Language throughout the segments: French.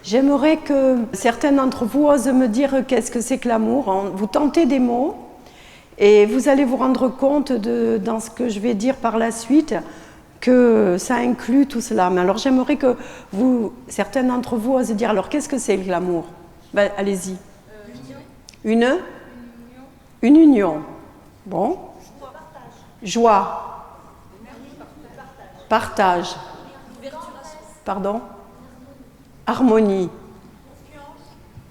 J'aimerais que certains d'entre vous osent me dire qu'est-ce que c'est que l'amour. Vous tentez des mots et vous allez vous rendre compte dans ce que je vais dire par la suite que ça inclut tout cela. Mais alors j'aimerais que certains d'entre vous osent dire alors qu'est-ce que c'est que l'amour? Ben, allez-y. Une union. Bon. Joie. Partage. Pardon. Harmonie.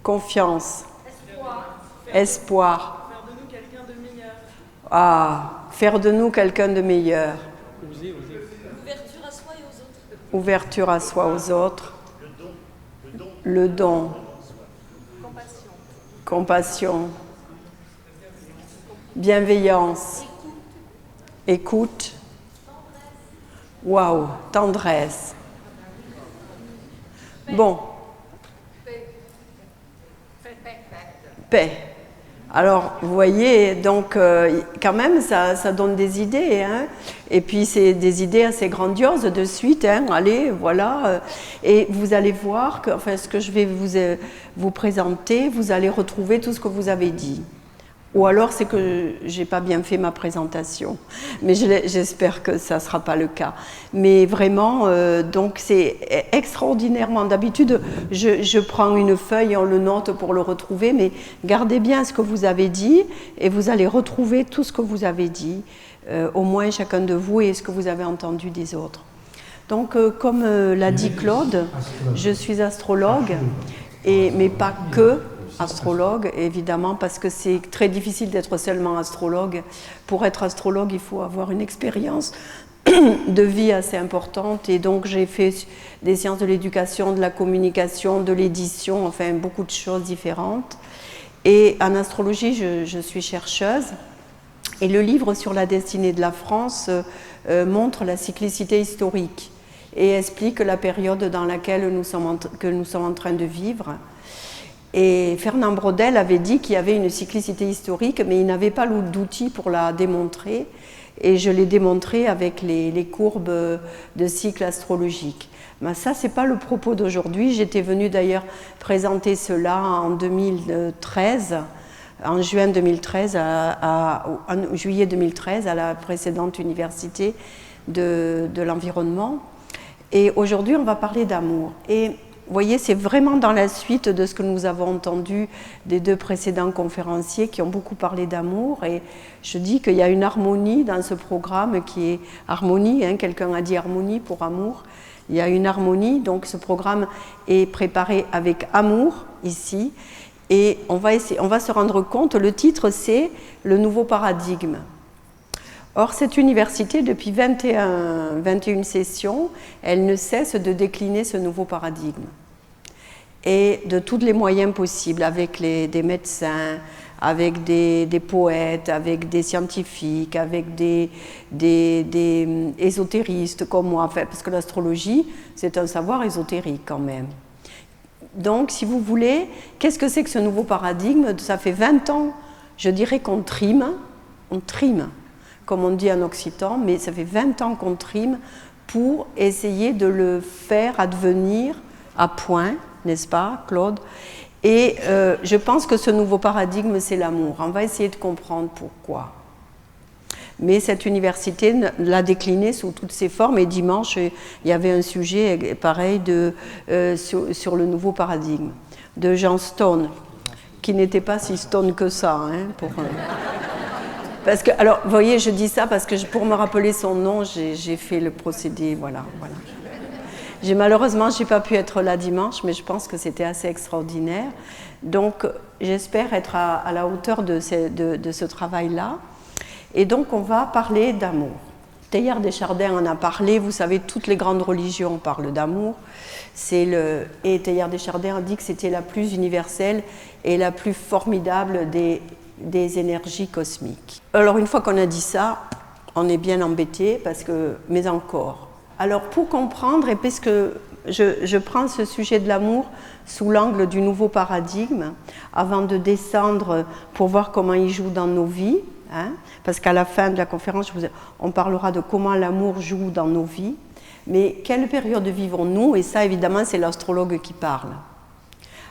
Confiance. Espoir. Faire de nous quelqu'un de meilleur. Ah, faire de nous quelqu'un de meilleur. Ouverture à soi et aux autres. Ouverture à soi aux autres. Le don. Compassion. Bienveillance. Écoute. Waouh, tendresse. Bon. Paix. Alors, vous voyez, donc, quand même, ça donne des idées, hein. Et puis, c'est des idées assez grandioses de suite, hein. Allez, voilà. Et vous allez voir que, enfin, ce que je vais vous présenter, vous allez retrouver tout ce que vous avez dit. Ou alors, c'est que j'ai pas bien fait ma présentation. Mais j'espère que ça sera pas le cas. Mais vraiment, donc, c'est extraordinairement. D'habitude, je prends une feuille et on le note pour le retrouver. Mais gardez bien ce que vous avez dit et vous allez retrouver tout ce que vous avez dit, au moins chacun de vous et ce que vous avez entendu des autres. Donc, comme l'a dit Claude, je suis astrologue, mais pas que. Astrologue, évidemment, parce que c'est très difficile d'être seulement astrologue. Pour être astrologue, il faut avoir une expérience de vie assez importante. Et donc, j'ai fait des sciences de l'éducation, de la communication, de l'édition, enfin, beaucoup de choses différentes. Et en astrologie, je suis chercheuse. Et le livre sur la destinée de la France montre la cyclicité historique et explique la période dans laquelle nous sommes en train de vivre. Et Fernand Braudel avait dit qu'il y avait une cyclicité historique, mais il n'avait pas d'outils pour la démontrer. Et je l'ai démontré avec les courbes de cycle astrologique. Mais ça, ce n'est pas le propos d'aujourd'hui. J'étais venue d'ailleurs présenter cela en 2013, en juin 2013, en juillet 2013, à la précédente université de l'environnement. Et aujourd'hui, on va parler d'amour. Et vous voyez, c'est vraiment dans la suite de ce que nous avons entendu des deux précédents conférenciers qui ont beaucoup parlé d'amour. Et je dis qu'il y a une harmonie dans ce programme qui est harmonie, hein, quelqu'un a dit harmonie pour amour. Il y a une harmonie, donc ce programme est préparé avec amour ici. Et on va se rendre compte, le titre c'est « Le nouveau paradigme ». Or, cette université, depuis 21 sessions, elle ne cesse de décliner ce nouveau paradigme. Et de tous les moyens possibles, avec des médecins, avec des poètes, avec des scientifiques, avec des ésotéristes comme moi, enfin, parce que l'astrologie, c'est un savoir ésotérique quand même. Donc, si vous voulez, qu'est-ce que c'est que ce nouveau paradigme? Ça fait 20 ans, je dirais qu'on trime, comme on dit en occitan, mais ça fait 20 ans qu'on trime pour essayer de le faire advenir à point, n'est-ce pas, Claude? Et je pense que ce nouveau paradigme, c'est l'amour. On va essayer de comprendre pourquoi. Mais cette université l'a décliné sous toutes ses formes, et dimanche, il y avait un sujet pareil sur le nouveau paradigme, de Jean Stone, qui n'était pas si stone que ça, hein, parce que, alors, vous voyez, je dis ça parce que pour me rappeler son nom, j'ai fait le procédé, voilà. Malheureusement, je n'ai pas pu être là dimanche, mais je pense que c'était assez extraordinaire. Donc, j'espère être à la hauteur de ce travail-là. Et donc, on va parler d'amour. Teilhard de Chardin en a parlé, vous savez, toutes les grandes religions parlent d'amour. Et Teilhard de Chardin a dit que c'était la plus universelle et la plus formidable des énergies cosmiques. Alors une fois qu'on a dit ça, on est bien embêté mais encore. Alors pour comprendre, et puisque je prends ce sujet de l'amour sous l'angle du nouveau paradigme, avant de descendre pour voir comment il joue dans nos vies, hein, parce qu'à la fin de la conférence, on parlera de comment l'amour joue dans nos vies, mais quelle période vivons-nous? Et ça évidemment c'est l'astrologue qui parle.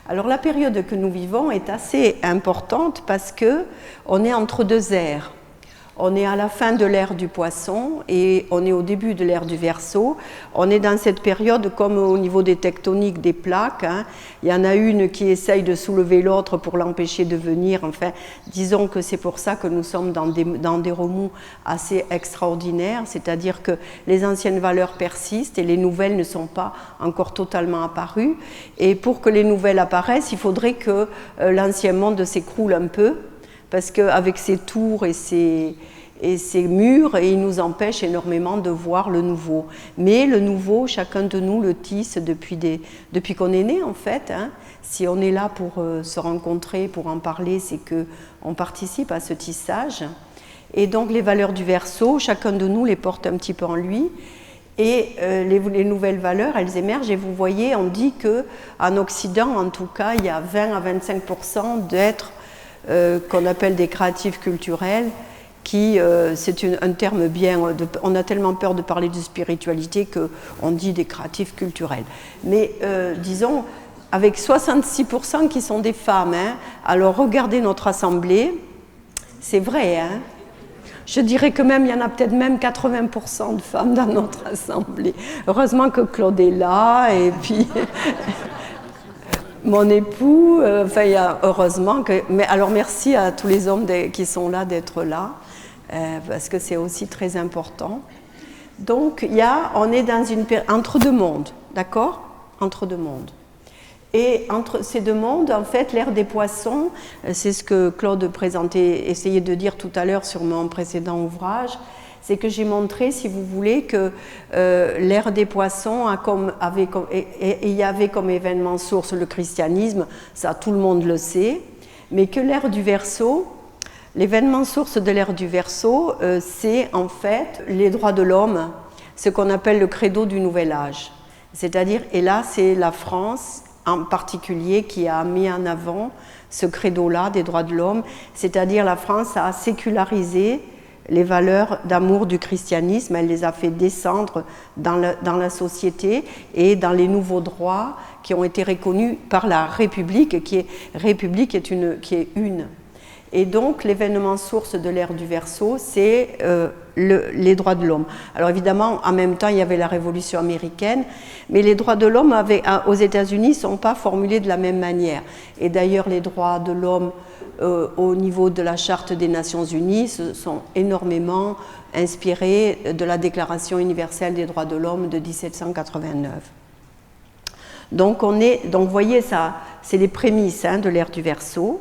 Alors la période que nous vivons est assez importante parce que on est entre deux ères. On est à la fin de l'ère du Poisson et on est au début de l'ère du Verseau. On est dans cette période comme au niveau des tectoniques des plaques. Hein. Il y en a une qui essaye de soulever l'autre pour l'empêcher de venir. Enfin, disons que c'est pour ça que nous sommes dans des remous assez extraordinaires, c'est-à-dire que les anciennes valeurs persistent et les nouvelles ne sont pas encore totalement apparues. Et pour que les nouvelles apparaissent, il faudrait que l'ancien monde s'écroule un peu, parce qu'avec ses tours et ses murs, il nous empêche énormément de voir le nouveau. Mais le nouveau, chacun de nous le tisse depuis qu'on est né, en fait. Hein. Si on est là pour se rencontrer, pour en parler, c'est qu'on participe à ce tissage. Et donc les valeurs du Verseau, chacun de nous les porte un petit peu en lui. Et les nouvelles valeurs, elles émergent. Et vous voyez, on dit qu'en Occident, en tout cas, il y a 20 à 25% d'êtres qu'on appelle des créatifs culturels, qui, c'est un terme bien, on a tellement peur de parler de spiritualité qu'on dit des créatifs culturels. Mais disons, avec 66% qui sont des femmes, hein, alors regardez notre assemblée, c'est vrai, hein. Je dirais que même, il y en a peut-être même 80% de femmes dans notre assemblée. Heureusement que Claude est là, et puis... Mon époux, enfin, il y a heureusement que. Mais alors, merci à tous les hommes qui sont là d'être là, parce que c'est aussi très important. Donc, on est dans entre deux mondes, d'accord? Entre deux mondes. Et entre ces deux mondes, en fait, l'ère des poissons, c'est ce que Claude essayait de dire tout à l'heure sur mon précédent ouvrage. C'est que j'ai montré, si vous voulez, que l'ère des poissons il y avait comme événement source le christianisme, ça tout le monde le sait, mais que l'ère du Verseau, l'événement source de l'ère du Verseau, c'est en fait les droits de l'homme, ce qu'on appelle le credo du nouvel âge. C'est-à-dire, et là c'est la France en particulier qui a mis en avant ce credo-là des droits de l'homme, c'est-à-dire la France a sécularisé les valeurs d'amour du christianisme, elle les a fait descendre dans la société et dans les nouveaux droits qui ont été reconnus par la République, qui est une. Et donc l'événement source de l'ère du Verseau, c'est les droits de l'homme. Alors évidemment, en même temps, il y avait la Révolution américaine, mais les droits de l'homme aux États-Unis ne sont pas formulés de la même manière. Et d'ailleurs, les droits de l'homme au niveau de la Charte des Nations Unies se sont énormément inspirés de la Déclaration universelle des droits de l'homme de 1789. Donc vous voyez ça, c'est les prémices de l'ère du Verseau.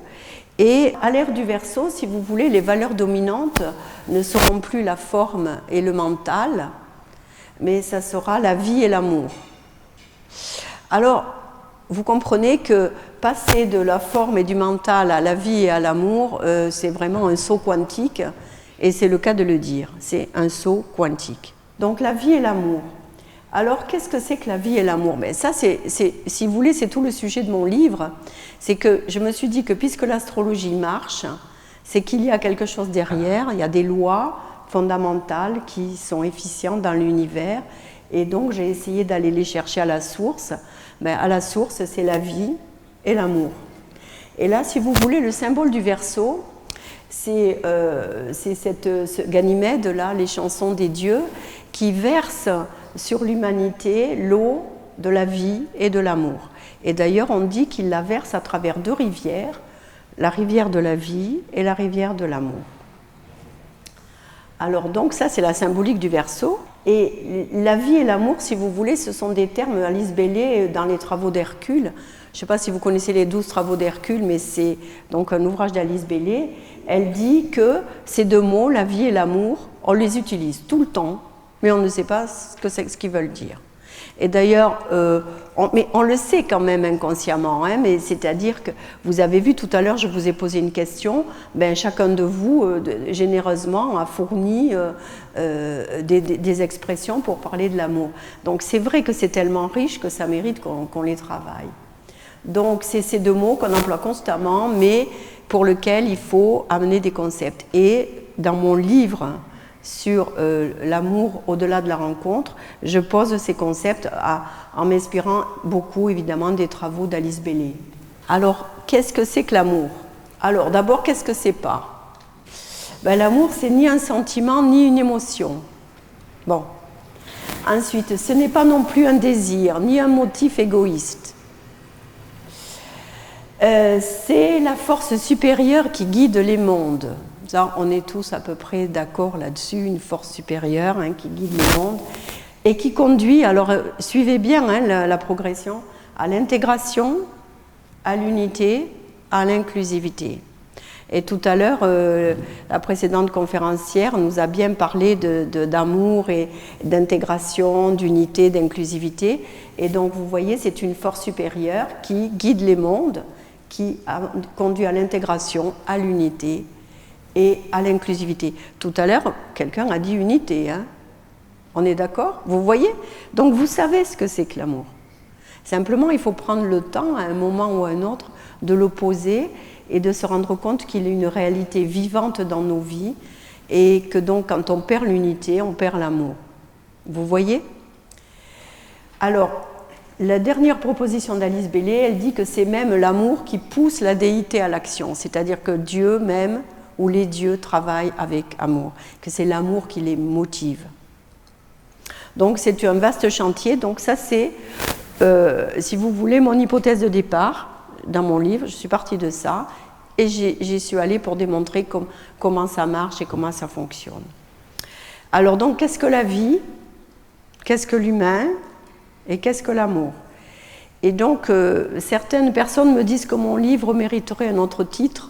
Et à l'ère du Verseau, si vous voulez, les valeurs dominantes ne seront plus la forme et le mental, mais ça sera la vie et l'amour. Alors, vous comprenez que passer de la forme et du mental à la vie et à l'amour, c'est vraiment un saut quantique, et c'est le cas de le dire, c'est un saut quantique. Donc la vie et l'amour. Alors qu'est-ce que c'est que la vie et l'amour? Mais ça, si vous voulez, c'est tout le sujet de mon livre, c'est que je me suis dit que puisque l'astrologie marche, c'est qu'il y a quelque chose derrière, il y a des lois fondamentales qui sont efficientes dans l'univers, et donc j'ai essayé d'aller les chercher à la source. Ben, à la source, c'est la vie et l'amour. Et là, si vous voulez, le symbole du Verseau, c'est ce Ganymède-là, les chansons des dieux, qui versent sur l'humanité l'eau de la vie et de l'amour. Et d'ailleurs, on dit qu'il la verse à travers deux rivières, la rivière de la vie et la rivière de l'amour. Alors donc ça, c'est la symbolique du Verseau. Et la vie et l'amour, si vous voulez, ce sont des termes Alice Bailey dans les travaux d'Hercule. Je ne sais pas si vous connaissez les 12 travaux d'Hercule, mais c'est donc un ouvrage d'Alice Bailey. Elle dit que ces deux mots, la vie et l'amour, on les utilise tout le temps, mais on ne sait pas ce qu'ils veulent dire. Et d'ailleurs, mais on le sait quand même inconsciemment, hein, mais c'est-à-dire que vous avez vu tout à l'heure, je vous ai posé une question, ben, chacun de vous, généreusement, a fourni des expressions pour parler de l'amour. Donc c'est vrai que c'est tellement riche que ça mérite qu'on les travaille. Donc c'est ces deux mots qu'on emploie constamment, mais pour lesquels il faut amener des concepts. Et dans mon livre sur l'amour au-delà de la rencontre, je pose ces concepts en m'inspirant beaucoup évidemment des travaux d'Alice Bailey. Alors, qu'est-ce que c'est que l'amour? Alors, d'abord, qu'est-ce que c'est pas? Ben, l'amour, c'est ni un sentiment, ni une émotion. Bon. Ensuite, ce n'est pas non plus un désir, ni un motif égoïste. C'est la force supérieure qui guide les mondes. Ça, on est tous à peu près d'accord là-dessus, une force supérieure qui guide les mondes et qui conduit, alors suivez bien la progression, à l'intégration, à l'unité, à l'inclusivité. Et tout à l'heure, la précédente conférencière nous a bien parlé d'amour et d'intégration, d'unité, d'inclusivité. Et donc, vous voyez, c'est une force supérieure qui guide les mondes, qui conduit à l'intégration, à l'unité et à l'inclusivité. Tout à l'heure, quelqu'un a dit unité. On est d'accord? Vous voyez? Donc, vous savez ce que c'est que l'amour. Simplement, il faut prendre le temps, à un moment ou à un autre, de le poser et de se rendre compte qu'il est une réalité vivante dans nos vies et que donc quand on perd l'unité, on perd l'amour. Vous voyez? Alors, la dernière proposition d'Alice Bailey, elle dit que c'est même l'amour qui pousse la déité à l'action, c'est-à-dire que Dieu même, ou les dieux travaillent avec amour, que c'est l'amour qui les motive. Donc c'est un vaste chantier, donc ça c'est, si vous voulez, mon hypothèse de départ. Dans mon livre, je suis partie de ça et j'y suis allée pour démontrer comment ça marche et comment ça fonctionne. Alors donc, qu'est-ce que la vie? Qu'est-ce que l'humain? Et qu'est-ce que l'amour? Et donc, certaines personnes me disent que mon livre mériterait un autre titre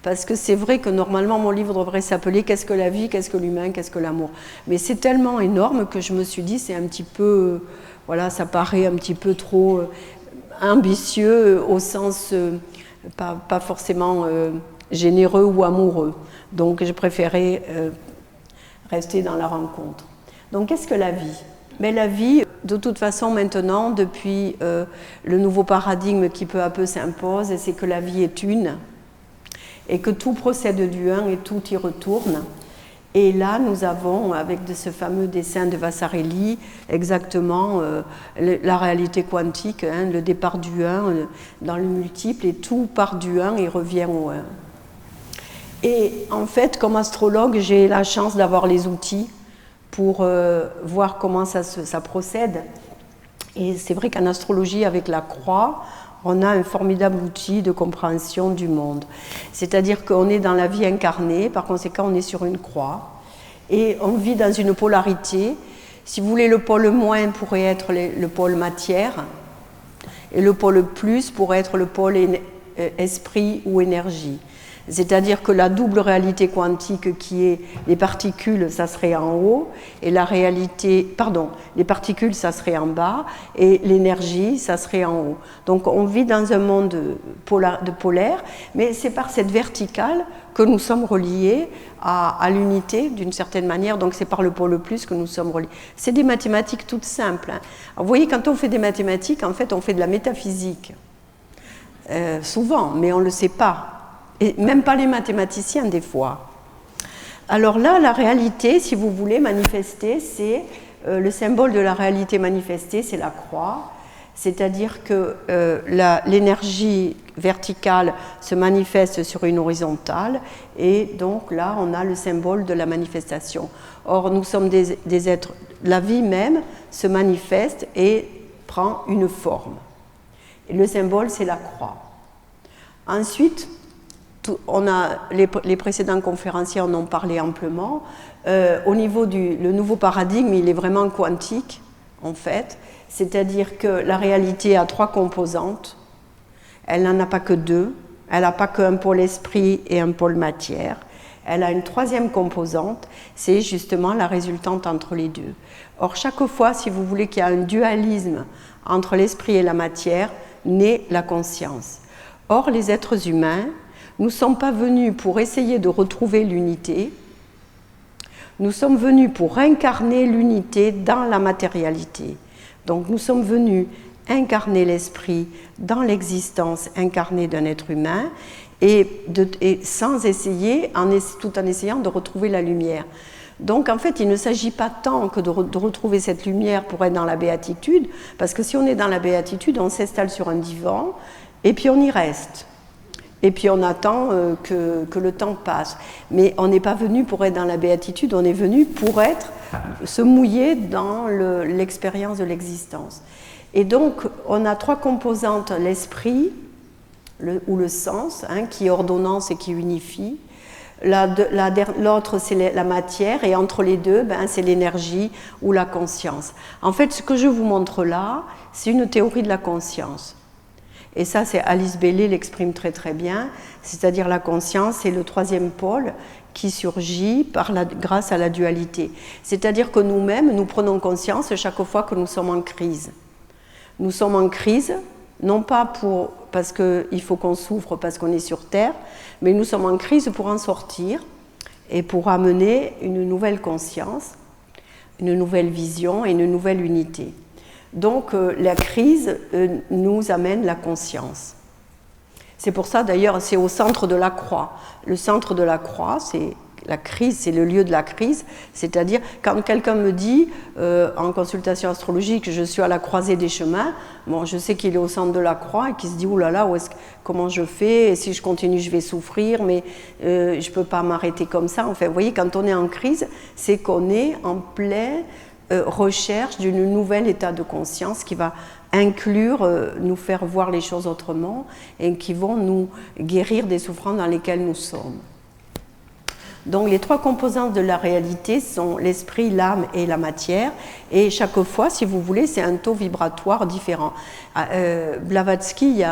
parce que c'est vrai que normalement, mon livre devrait s'appeler « Qu'est-ce que la vie? Qu'est-ce que l'humain? Qu'est-ce que l'amour ?» Mais c'est tellement énorme que je me suis dit, c'est un petit peu, voilà, ça paraît un petit peu trop ambitieux au sens pas forcément généreux ou amoureux. Donc j'ai préféré rester dans la rencontre. Donc qu'est-ce que la vie? Mais la vie, de toute façon maintenant, depuis le nouveau paradigme qui peu à peu s'impose, c'est que la vie est une et que tout procède du un et tout y retourne. Et là, nous avons, avec de ce fameux dessin de Vasarely, exactement la réalité quantique, le départ du 1 dans le multiple, et tout part du 1 et revient au 1. Et en fait, comme astrologue, j'ai la chance d'avoir les outils pour voir comment ça procède. Et c'est vrai qu'en astrologie, avec la croix, on a un formidable outil de compréhension du monde. C'est-à-dire qu'on est dans la vie incarnée, par conséquent on est sur une croix, et on vit dans une polarité. Si vous voulez, le pôle moins pourrait être le pôle matière, et le pôle plus pourrait être le pôle esprit ou énergie. C'est-à-dire que la double réalité quantique qui est les particules, ça serait en haut, et la réalité, les particules, ça serait en bas, et l'énergie, ça serait en haut. Donc on vit dans un monde de polaire, mais c'est par cette verticale que nous sommes reliés à l'unité d'une certaine manière, donc c'est par le pôle plus que nous sommes reliés. C'est des mathématiques toutes simples. Alors, vous voyez, quand on fait des mathématiques, en fait, on fait de la métaphysique. Souvent, mais on ne le sait pas. Et même pas les mathématiciens des fois. Alors là, la réalité, si vous voulez manifester, c'est le symbole de la réalité manifestée, c'est la croix. C'est-à-dire que l'énergie verticale se manifeste sur une horizontale, et donc là, on a le symbole de la manifestation. Or, nous sommes des êtres, la vie même se manifeste et prend une forme. Et le symbole, c'est la croix. Ensuite, les précédents conférenciers en ont parlé amplement. Au niveau le nouveau paradigme, il est vraiment quantique, en fait. C'est-à-dire que la réalité a 3 composantes. Elle n'en a pas que 2. Elle n'a pas qu'un pôle esprit et un pôle matière. Elle a une 3e composante, c'est justement la résultante entre les deux. Or, chaque fois, si vous voulez qu'il y a un dualisme entre l'esprit et la matière, naît la conscience. Or, les êtres humains, nous ne sommes pas venus pour essayer de retrouver l'unité, nous sommes venus pour incarner l'unité dans la matérialité. Donc nous sommes venus incarner l'esprit dans l'existence incarnée d'un être humain et sans essayer, tout en essayant de retrouver la lumière. Donc en fait, il ne s'agit pas tant que de retrouver cette lumière pour être dans la béatitude, parce que si on est dans la béatitude, on s'installe sur un divan, Et puis on y reste. Et puis on attend que le temps passe. Mais on n'est pas venu pour être dans la béatitude, on est venu pour se mouiller dans l'expérience de l'existence. Et donc on a 3 composantes, l'esprit ou le sens, qui ordonnance et qui unifie. L'autre, c'est la matière, et entre les deux, c'est l'énergie ou la conscience. En fait, ce que je vous montre là, c'est une théorie de la conscience. Et ça, c'est Alice Bailey l'exprime très très bien, c'est-à-dire la conscience, c'est le 3e pôle qui surgit grâce à la dualité. C'est-à-dire que nous-mêmes, nous prenons conscience chaque fois que nous sommes en crise. Nous sommes en crise, non pas parce qu'il faut qu'on souffre parce qu'on est sur Terre, mais nous sommes en crise pour en sortir et pour amener une nouvelle conscience, une nouvelle vision et une nouvelle unité. Donc la crise nous amène la conscience. C'est pour ça d'ailleurs, c'est au centre de la croix. Le centre de la croix, c'est la crise, c'est le lieu de la crise, c'est-à-dire quand quelqu'un me dit en consultation astrologique je suis à la croisée des chemins, bon, je sais qu'il est au centre de la croix et qu'il se dit oh là là, comment je fais, et si je continue je vais souffrir, mais je ne peux pas m'arrêter comme ça. Enfin, vous voyez, quand on est en crise, c'est qu'on est en pleine recherche d'un nouvel état de conscience qui va inclure, nous faire voir les choses autrement et qui vont nous guérir des souffrances dans lesquelles nous sommes. Donc les 3 composantes de la réalité sont l'esprit, l'âme et la matière, et chaque fois, si vous voulez, c'est un taux vibratoire différent. Blavatsky, il y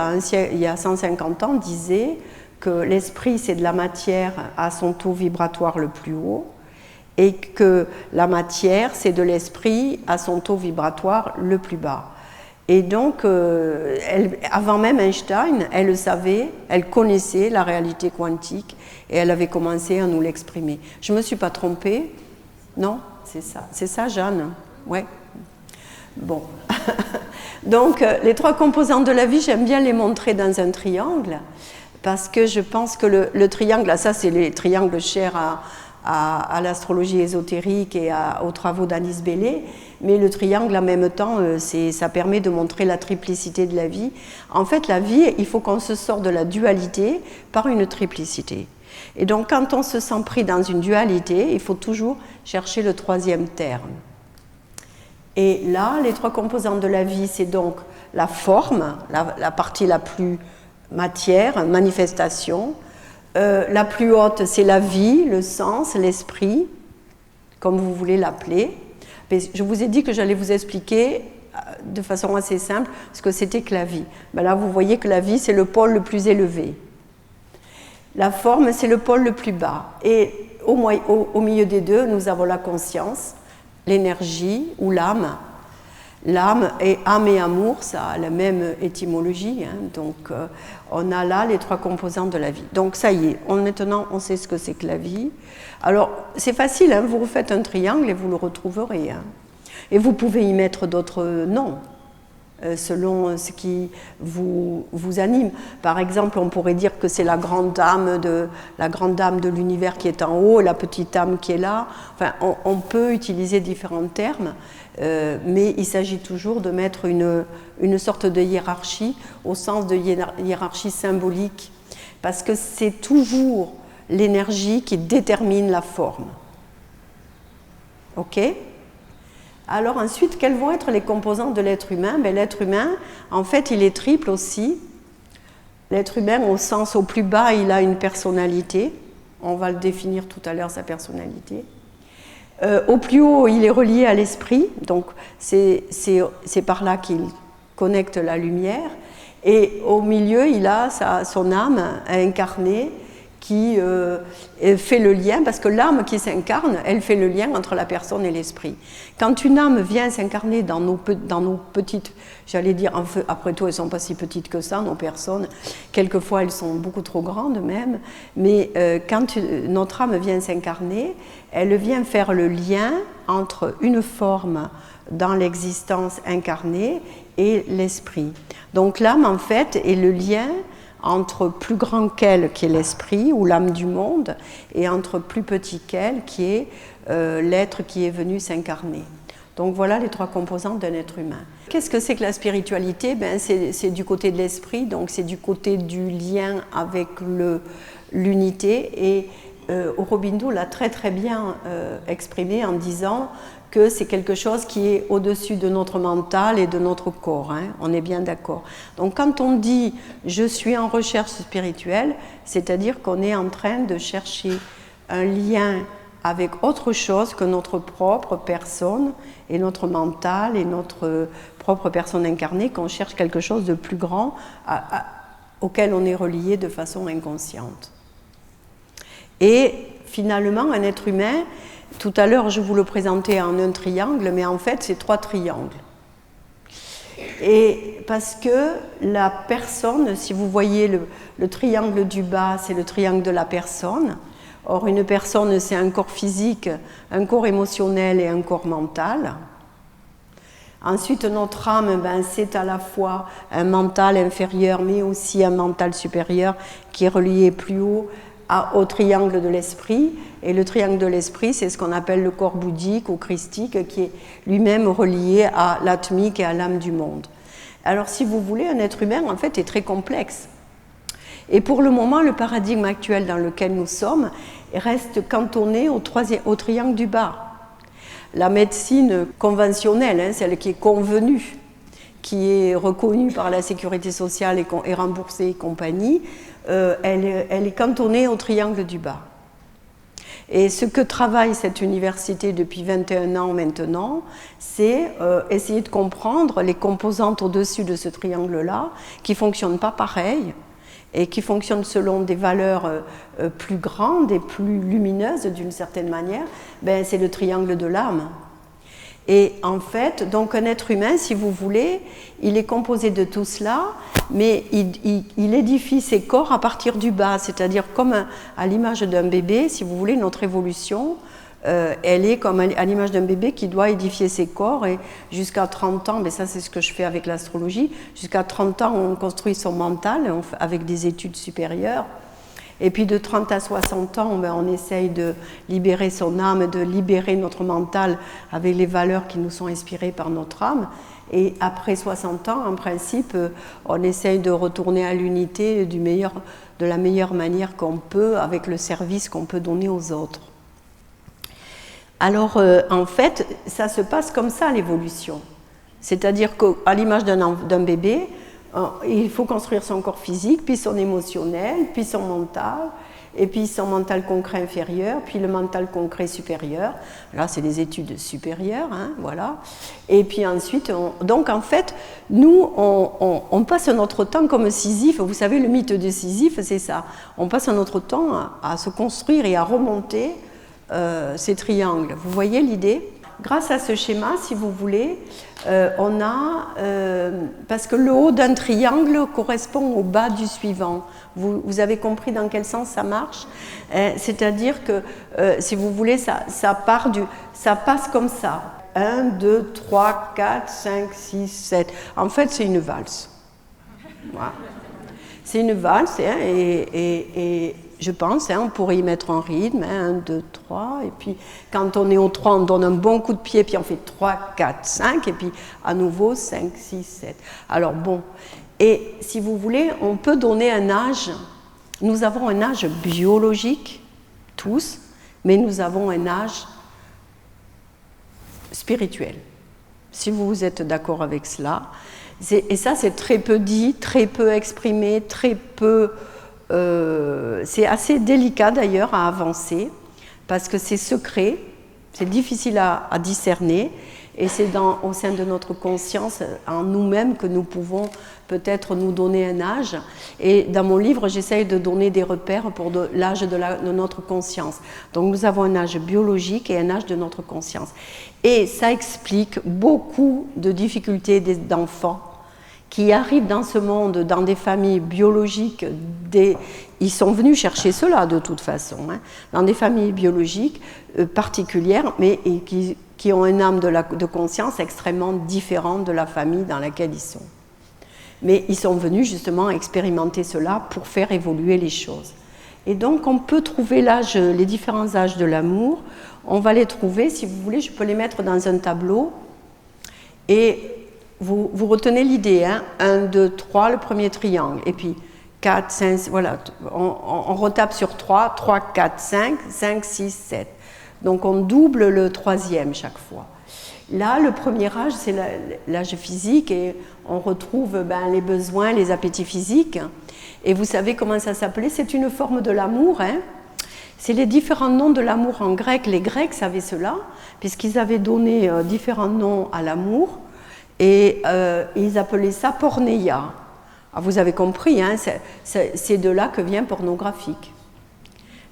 a 150 ans, disait que l'esprit, c'est de la matière à son taux vibratoire le plus haut, et que la matière, c'est de l'esprit à son taux vibratoire le plus bas. Et donc, avant même Einstein, elle le savait, elle connaissait la réalité quantique et elle avait commencé à nous l'exprimer. Je ne me suis pas trompée? Non? C'est ça, Jeanne? Ouais. Bon. Donc, les 3 composantes de la vie, j'aime bien les montrer dans un triangle parce que je pense que le triangle, ça c'est les triangles chers à l'astrologie ésotérique et aux travaux d'Alice Bailey, mais le triangle en même temps, ça permet de montrer la triplicité de la vie. En fait, la vie, il faut qu'on se sorte de la dualité par une triplicité. Et donc, quand on se sent pris dans une dualité, il faut toujours chercher le 3e terme. Et là, les 3 composantes de la vie, c'est donc la forme, la partie la plus matière, manifestation. La plus haute, c'est la vie, le sens, l'esprit, comme vous voulez l'appeler. Mais je vous ai dit que j'allais vous expliquer de façon assez simple ce que c'était que la vie. Ben là, vous voyez que la vie, c'est le pôle le plus élevé. La forme, c'est le pôle le plus bas. Et au milieu des deux, nous avons la conscience, l'énergie ou l'âme. L'âme et âme et amour, ça a la même étymologie, donc on a là les 3 composantes de la vie. Donc ça y est, maintenant on sait ce que c'est que la vie. Alors c'est facile, vous refaites un triangle et vous le retrouverez. Et vous pouvez y mettre d'autres noms, selon ce qui vous anime. Par exemple, on pourrait dire que c'est la grande dame de l'univers qui est en haut, la petite âme qui est là. Enfin, on peut utiliser différents termes. Mais il s'agit toujours de mettre une sorte de hiérarchie au sens de hiérarchie symbolique, parce que c'est toujours l'énergie qui détermine la forme. Ok? Alors ensuite, quelles vont être les composantes de l'être humain? L'être humain, en fait, il est triple aussi. L'être humain, au sens au plus bas, il a une personnalité. On va le définir tout à l'heure, sa personnalité. Au plus haut, il est relié à l'esprit, donc c'est par là qu'il connecte la lumière. Et au milieu, il a son âme incarnée qui fait le lien, parce que l'âme qui s'incarne, elle fait le lien entre la personne et l'esprit. Quand une âme vient s'incarner dans nos petites, j'allais dire, après tout, elles ne sont pas si petites que ça, nos personnes, quelquefois elles sont beaucoup trop grandes même, mais quand notre âme vient s'incarner, elle vient faire le lien entre une forme dans l'existence incarnée et l'esprit. Donc l'âme, en fait, est le lien entre plus grand qu'elle, qui est l'esprit, ou l'âme du monde, et entre plus petit qu'elle, qui est l'être qui est venu s'incarner. Donc voilà les 3 composantes d'un être humain. Qu'est-ce que c'est que la spiritualité? C'est du côté de l'esprit, donc c'est du côté du lien avec l'unité. Et Aurobindo l'a très très bien exprimé en disant que c'est quelque chose qui est au-dessus de notre mental et de notre corps, hein, on est bien d'accord. Donc quand on dit « je suis en recherche spirituelle », c'est-à-dire qu'on est en train de chercher un lien avec autre chose que notre propre personne et notre mental et notre propre personne incarnée, qu'on cherche quelque chose de plus grand auquel on est relié de façon inconsciente. Et finalement, un être humain, tout à l'heure je vous le présentais en un triangle, mais en fait c'est 3 triangles. Et parce que la personne, si vous voyez le triangle du bas, c'est le triangle de la personne. Or, une personne, c'est un corps physique, un corps émotionnel et un corps mental. Ensuite, notre âme, c'est à la fois un mental inférieur, mais aussi un mental supérieur qui est relié plus haut au triangle de l'esprit. Et le triangle de l'esprit, c'est ce qu'on appelle le corps bouddhique ou christique, qui est lui-même relié à l'atmique et à l'âme du monde. Alors, si vous voulez, un être humain, en fait, est très complexe. Et pour le moment, le paradigme actuel dans lequel nous sommes reste cantonné au triangle du bas. La médecine conventionnelle, hein, celle qui est convenue, qui est reconnue par la sécurité sociale et remboursée et compagnie, elle est cantonnée au triangle du bas. Et ce que travaille cette université depuis 21 ans maintenant, c'est essayer de comprendre les composantes au-dessus de ce triangle-là, qui ne fonctionnent pas pareil, et qui fonctionnent selon des valeurs plus grandes et plus lumineuses d'une certaine manière, c'est le triangle de l'âme. Et en fait, donc un être humain, si vous voulez, il est composé de tout cela, mais il édifie ses corps à partir du bas, c'est-à-dire comme à l'image d'un bébé, si vous voulez, notre évolution, elle est comme à l'image d'un bébé qui doit édifier ses corps, et jusqu'à 30 ans, ça c'est ce que je fais avec l'astrologie, jusqu'à 30 ans on construit son mental avec des études supérieures, et puis de 30 à 60 ans on essaye de libérer son âme, de libérer notre mental avec les valeurs qui nous sont inspirées par notre âme, et après 60 ans en principe on essaye de retourner à l'unité de la meilleure manière qu'on peut avec le service qu'on peut donner aux autres. Alors, en fait, ça se passe comme ça, l'évolution. C'est-à-dire qu'à l'image d'un bébé, il faut construire son corps physique, puis son émotionnel, puis son mental, et puis son mental concret inférieur, puis le mental concret supérieur. Là, c'est les études supérieures, hein, voilà. Et puis ensuite, donc en fait, nous, on passe notre temps comme Sisyphe. Vous savez, le mythe de Sisyphe, c'est ça. On passe notre temps à se construire et à remonter ces triangles. Vous voyez l'idée? Grâce à ce schéma, si vous voulez, on a, parce que le haut d'un triangle correspond au bas du suivant. Vous avez compris dans quel sens ça marche? C'est-à-dire que, si vous voulez, ça passe comme ça. 1, 2, 3, 4, 5, 6, 7. En fait, c'est une valse. Voilà. C'est une valse, hein, et je pense, on pourrait y mettre un rythme, 1, 2, 3, et puis quand on est au 3, on donne un bon coup de pied, puis on fait 3, 4, 5, et puis à nouveau 5, 6, 7. Alors bon, et si vous voulez, on peut donner un âge. Nous avons un âge biologique, tous, mais nous avons un âge spirituel. Si vous êtes d'accord avec cela. Et ça, c'est très peu dit, très peu exprimé, très peu... c'est assez délicat d'ailleurs à avancer parce que c'est secret, c'est difficile à discerner et c'est au sein de notre conscience, en nous-mêmes, que nous pouvons peut-être nous donner un âge. Et dans mon livre, j'essaye de donner des repères pour l'âge de notre conscience. Donc nous avons un âge biologique et un âge de notre conscience. Et ça explique beaucoup de difficultés d'enfants qui arrivent dans ce monde, dans des familles biologiques, ils sont venus chercher cela de toute façon, hein, dans des familles biologiques particulières, mais qui ont une âme de conscience extrêmement différente de la famille dans laquelle ils sont. Mais ils sont venus justement expérimenter cela pour faire évoluer les choses. Et donc on peut trouver les différents âges de l'amour, on va les trouver, si vous voulez, je peux les mettre dans un tableau. Et vous retenez l'idée, hein, 1, 2, 3, le premier triangle, et puis 4, 5, voilà, on retape sur 3, 3, 4, 5, 5, 6, 7. Donc on double le troisième chaque fois. Là, le premier âge, c'est l'âge physique, et on retrouve les besoins, les appétits physiques. Et vous savez comment ça s'appelait? C'est une forme de l'amour, hein. C'est les différents noms de l'amour en grec. Les Grecs savaient cela, puisqu'ils avaient donné différents noms à l'amour, et ils appelaient ça porneia. Ah, vous avez compris, hein, c'est de là que vient pornographique.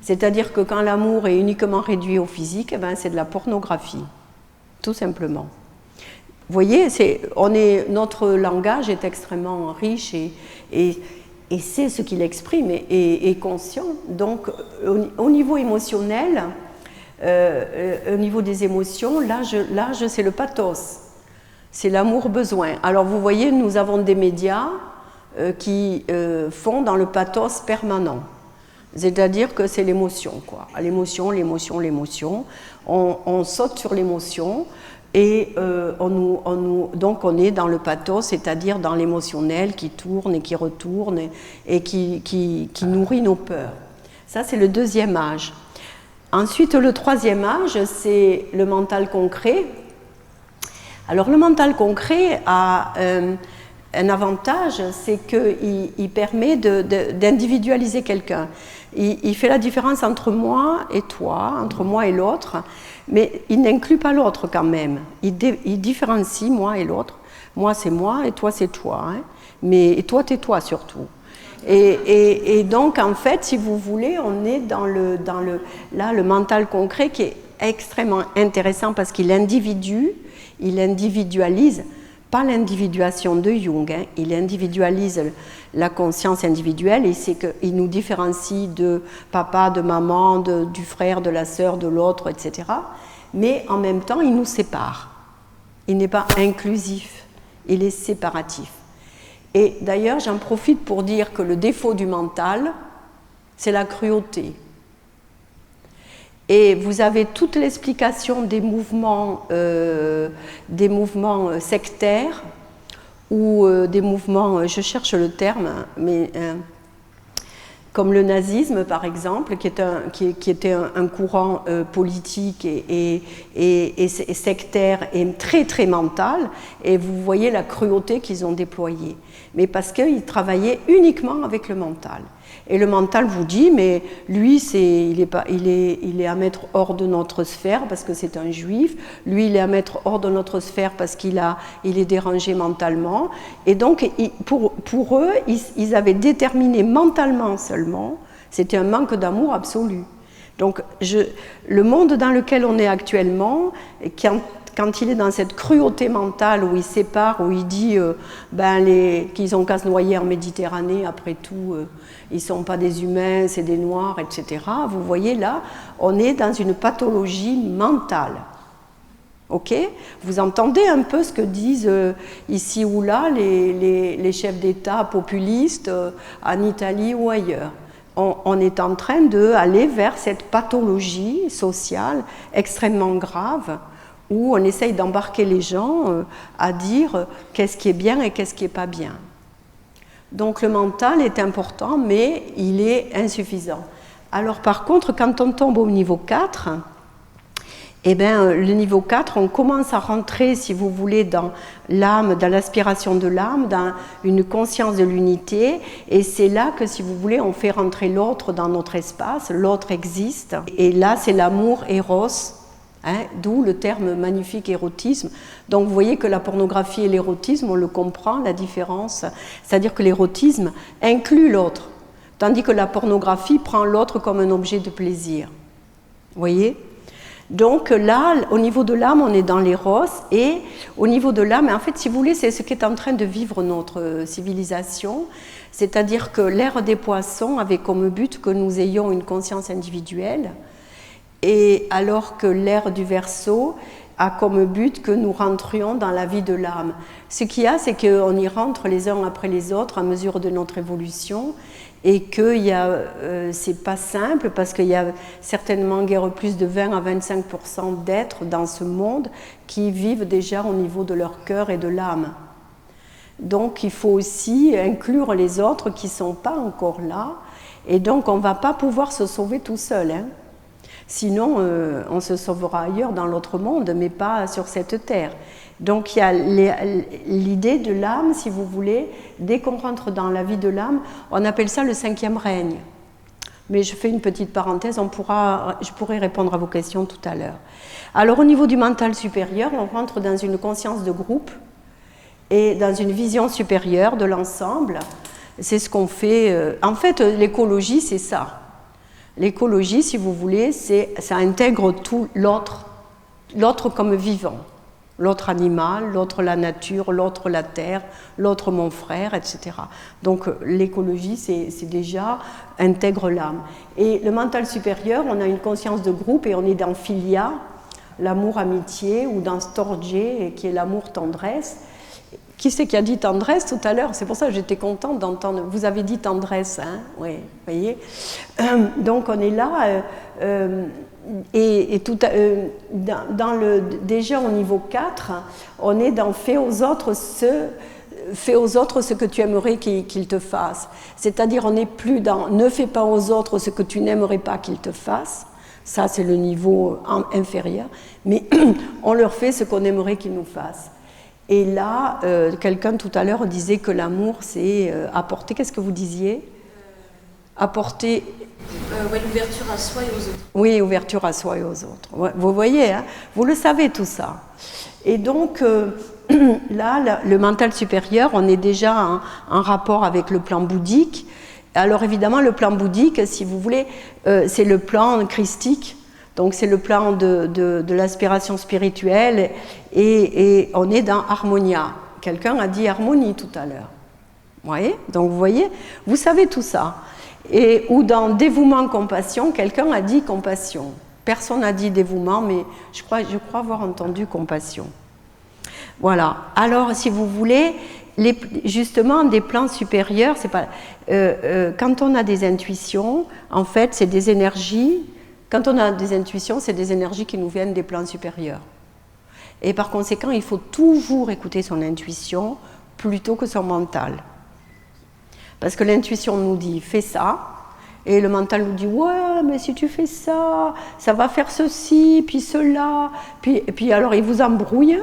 C'est-à-dire que quand l'amour est uniquement réduit au physique, c'est de la pornographie, tout simplement. Vous voyez, notre langage est extrêmement riche et c'est ce qu'il exprime est conscient. Donc, au niveau émotionnel, au niveau des émotions, l'âge, c'est le pathos, c'est l'amour-besoin. Alors, vous voyez, nous avons des médias qui font dans le pathos permanent. C'est-à-dire que c'est l'émotion, quoi. L'émotion, l'émotion, l'émotion. On saute sur l'émotion et donc on est dans le pathos, c'est-à-dire dans l'émotionnel qui tourne et qui retourne et qui nourrit nos peurs. Ça, c'est le deuxième âge. Ensuite, le troisième âge, c'est le mental concret. Alors, le mental concret a un avantage, c'est qu'il permet d'individualiser quelqu'un. Il fait la différence entre moi et toi, entre moi et l'autre, mais il n'inclut pas l'autre quand même. Il différencie moi et l'autre. Moi, c'est moi et toi, c'est toi. Hein. Et toi, t'es toi surtout. Et donc, en fait, si vous voulez, on est dans le mental concret qui est extrêmement intéressant parce qu'il individualise. Pas l'individuation de Jung, hein. Il individualise la conscience individuelle et c'est qu'il nous différencie de papa, de maman, du frère, de la sœur, de l'autre, etc. Mais en même temps, il nous sépare. Il n'est pas inclusif, il est séparatif. Et d'ailleurs, j'en profite pour dire que le défaut du mental, c'est la cruauté. Et vous avez toute l'explication des mouvements sectaires ou des mouvements, je cherche le terme, mais comme le nazisme par exemple, qui était un courant politique et sectaire et très très mental, et vous voyez la cruauté qu'ils ont déployée. Mais parce qu'ils travaillaient uniquement avec le mental. Et le mental vous dit, mais lui, il est à mettre hors de notre sphère parce que c'est un juif. Lui, il est à mettre hors de notre sphère parce qu'il est dérangé mentalement. Et donc, pour eux, ils avaient déterminé mentalement seulement, c'était un manque d'amour absolu. Donc, le monde dans lequel on est actuellement, quand il est dans cette cruauté mentale où il sépare, où il dit qu'ils ont qu'à se noyer en Méditerranée, après tout, ils ne sont pas des humains, c'est des noirs, etc. Vous voyez là, on est dans une pathologie mentale. Ok ? Vous entendez un peu ce que disent ici ou là les chefs d'État populistes en Italie ou ailleurs. On est en train d'aller vers cette pathologie sociale extrêmement grave où on essaye d'embarquer les gens à dire qu'est-ce qui est bien et qu'est-ce qui n'est pas bien. Donc le mental est important, mais il est insuffisant. Alors par contre, quand on tombe au niveau 4, le niveau 4, on commence à rentrer, si vous voulez, dans l'âme, dans l'aspiration de l'âme, dans une conscience de l'unité, et c'est là que, si vous voulez, on fait rentrer l'autre dans notre espace, l'autre existe, et là c'est l'amour éros, hein, d'où le terme magnifique érotisme. Donc vous voyez que la pornographie et l'érotisme, on le comprend, la différence, c'est-à-dire que l'érotisme inclut l'autre, tandis que la pornographie prend l'autre comme un objet de plaisir. Vous voyez ? Donc là, au niveau de l'âme, on est dans l'éros, et au niveau de l'âme, en fait, si vous voulez, c'est ce qui est en train de vivre notre civilisation, c'est-à-dire que l'ère des poissons avait comme but que nous ayons une conscience individuelle, et alors que l'ère du Verseau a comme but que nous rentrions dans la vie de l'âme. Ce qu'il y a, c'est qu'on y rentre les uns après les autres à mesure de notre évolution et que c'est pas simple parce qu'il y a certainement guère plus de 20 à 25% d'êtres dans ce monde qui vivent déjà au niveau de leur cœur et de l'âme. Donc il faut aussi inclure les autres qui ne sont pas encore là et donc on ne va pas pouvoir se sauver tout seul. Hein. Sinon, on se sauvera ailleurs dans l'autre monde, mais pas sur cette terre. Donc il y a l'idée de l'âme, si vous voulez, dès qu'on rentre dans la vie de l'âme, on appelle ça le 5e règne. Mais je fais une petite parenthèse, je pourrai répondre à vos questions tout à l'heure. Alors au niveau du mental supérieur, on rentre dans une conscience de groupe et dans une vision supérieure de l'ensemble. C'est ce qu'on fait. En fait, l'écologie, c'est ça. L'écologie, si vous voulez, ça intègre tout l'autre comme vivant. L'autre animal, l'autre la nature, l'autre la terre, l'autre mon frère, etc. Donc l'écologie, c'est déjà intègre l'âme. Et le mental supérieur, on a une conscience de groupe et on est dans Philia, l'amour-amitié, ou dans Storgé, qui est l'amour-tendresse. Qui c'est qui a dit tendresse tout à l'heure? C'est pour ça que j'étais contente d'entendre. Vous avez dit tendresse, hein? Oui, vous voyez. Donc on est là, déjà au niveau 4, on est dans fais aux autres ce que tu aimerais qu'ils te fassent. C'est-à-dire on n'est plus dans ne fais pas aux autres ce que tu n'aimerais pas qu'ils te fassent. Ça c'est le niveau inférieur. Mais on leur fait ce qu'on aimerait qu'ils nous fassent. Et là, quelqu'un tout à l'heure disait que l'amour, c'est apporter. Qu'est-ce que vous disiez? Apporter. L'ouverture à soi et aux autres. Oui, ouverture à soi et aux autres. Ouais, vous voyez, hein, vous le savez tout ça. Et donc, là, le mental supérieur, on est déjà en rapport avec le plan bouddhique. Alors évidemment, le plan bouddhique, si vous voulez, c'est le plan christique. Donc c'est le plan de l'aspiration spirituelle et on est dans harmonia. Quelqu'un a dit harmonie tout à l'heure. Vous voyez? Donc vous voyez, vous savez tout ça. Ou dans dévouement, compassion, quelqu'un a dit compassion. Personne n'a dit dévouement, mais je crois avoir entendu compassion. Voilà. Alors si vous voulez, justement des plans supérieurs, c'est pas quand on a des intuitions, en fait c'est des énergies. Quand on a des intuitions, c'est des énergies qui nous viennent des plans supérieurs. Et par conséquent, il faut toujours écouter son intuition plutôt que son mental. Parce que l'intuition nous dit « fais ça », et le mental nous dit « ouais, mais si tu fais ça, ça va faire ceci, puis cela ». Puis alors, il vous embrouille,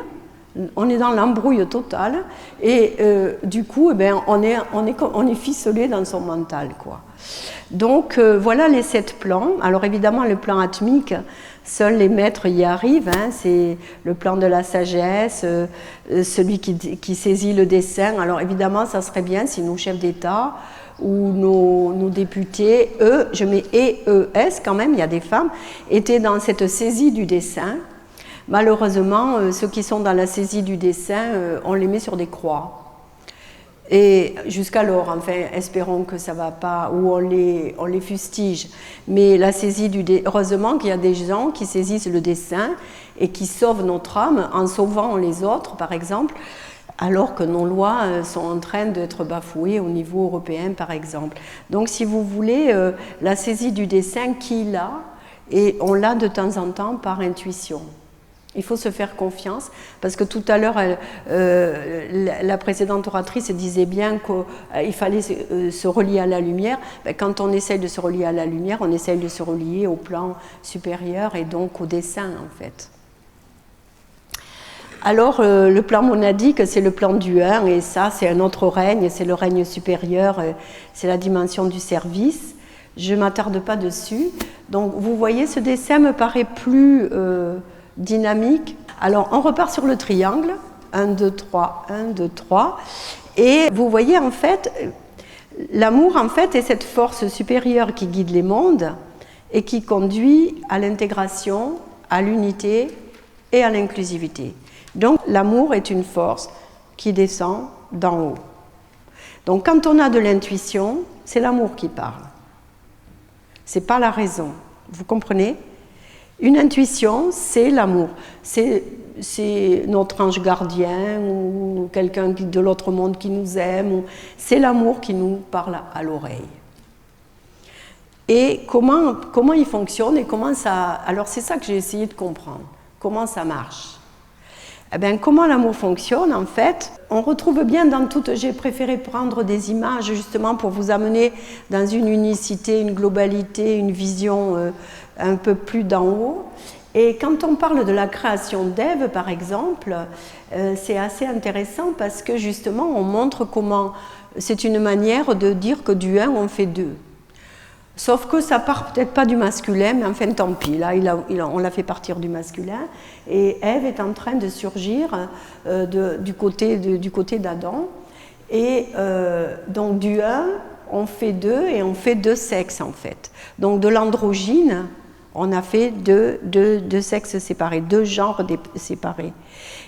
on est dans l'embrouille totale, et du coup, on est ficelé dans son mental, quoi. Donc voilà les 7 plans. Alors évidemment le plan atmique, seuls les maîtres y arrivent, hein, c'est le plan de la sagesse, celui qui saisit le dessein. Alors évidemment ça serait bien si nos chefs d'État ou nos députés, eux, je mets EES quand même, il y a des femmes, étaient dans cette saisie du dessein. Malheureusement, ceux qui sont dans la saisie du dessein, on les met sur des croix. Et jusqu'alors, enfin, espérons que ça ne va pas, ou on les fustige. Mais la saisie heureusement qu'il y a des gens qui saisissent le dessein et qui sauvent notre âme en sauvant les autres, par exemple, alors que nos lois sont en train d'être bafouées au niveau européen, par exemple. Donc, si vous voulez, la saisie du dessein, qui l'a? Et on l'a de temps en temps par intuition. Il faut se faire confiance, parce que tout à l'heure, la précédente oratrice disait bien qu'il fallait se relier à la lumière. Quand on essaye de se relier à la lumière, on essaye de se relier au plan supérieur et donc au dessein, en fait. Alors, le plan monadique, c'est le plan du 1, et ça, c'est un autre règne, c'est le règne supérieur, c'est la dimension du service. Je ne m'attarde pas dessus. Donc, vous voyez, ce dessin me paraît plus dynamique. Alors, on repart sur le triangle, 1, 2, 3, 1, 2, 3, et vous voyez, en fait, l'amour, en fait, est cette force supérieure qui guide les mondes et qui conduit à l'intégration, à l'unité et à l'inclusivité. Donc, l'amour est une force qui descend d'en haut. Donc, quand on a de l'intuition, c'est l'amour qui parle. C'est pas la raison. Vous comprenez ? Une intuition, c'est l'amour. C'est c'est notre ange gardien ou quelqu'un de l'autre monde qui nous aime. C'est l'amour qui nous parle à l'oreille. Et comment il fonctionne et comment ça... Alors c'est ça que j'ai essayé de comprendre. Comment ça marche? Eh bien, comment l'amour fonctionne, en fait, on retrouve bien dans toutes... J'ai préféré prendre des images justement pour vous amener dans une unicité, une globalité, une vision un peu plus d'en haut. Et quand on parle de la création d'Ève, par exemple, c'est assez intéressant parce que justement, on montre comment... C'est une manière de dire que du un, on fait deux. Sauf que ça part peut-être pas du masculin, mais enfin tant pis, là on l'a fait partir du masculin, et Ève est en train de surgir du côté d'Adam, et donc du un, on fait deux, et on fait deux sexes en fait. Donc de l'androgyne, on a fait deux sexes séparés, deux genres séparés.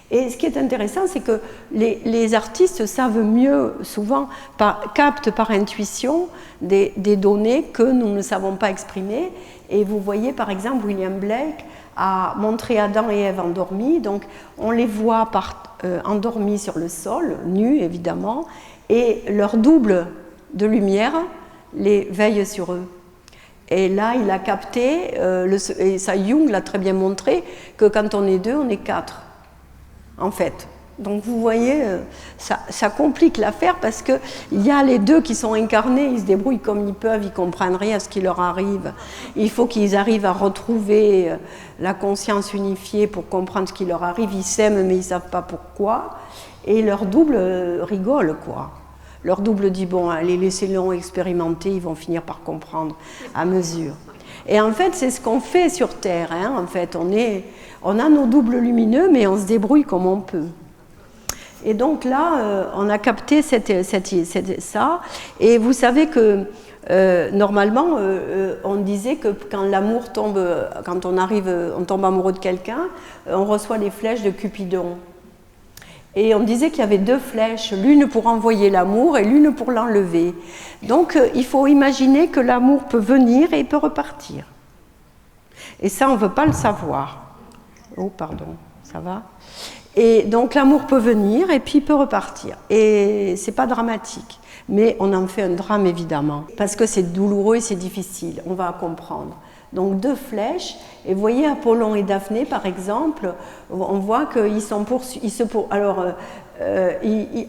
Et ce qui est intéressant, c'est que les artistes savent mieux, souvent, captent par intuition des données que nous ne savons pas exprimer. Et vous voyez, par exemple, William Blake a montré Adam et Ève endormis. Donc, on les voit endormis sur le sol, nus évidemment, et leur double de lumière les veille sur eux. Et là, il a capté, et ça Jung l'a très bien montré, que quand on est deux, on est quatre. En fait. Donc vous voyez, ça complique l'affaire parce qu'il y a les deux qui sont incarnés, ils se débrouillent comme ils peuvent, ils ne comprennent rien à ce qui leur arrive. Il faut qu'ils arrivent à retrouver la conscience unifiée pour comprendre ce qui leur arrive. Ils s'aiment mais ils ne savent pas pourquoi. Et leur double rigole, quoi. Leur double dit, bon, allez, laissez-les expérimenter, ils vont finir par comprendre à mesure. Et en fait, c'est ce qu'on fait sur Terre. Hein. En fait, on a nos doubles lumineux, mais on se débrouille comme on peut. Et donc là, on a capté ça. Et vous savez que normalement, on disait que quand l'amour tombe, quand on tombe amoureux de quelqu'un, on reçoit les flèches de Cupidon. Et on disait qu'il y avait deux flèches, l'une pour envoyer l'amour et l'une pour l'enlever. Donc il faut imaginer que l'amour peut venir et il peut repartir. Et ça, on ne veut pas le savoir. Oh, pardon, ça va? Et donc l'amour peut venir et puis il peut repartir. Et c'est pas dramatique, mais on en fait un drame évidemment, parce que c'est douloureux et c'est difficile, on va comprendre. Donc deux flèches, et vous voyez Apollon et Daphné par exemple, on voit qu'ils sont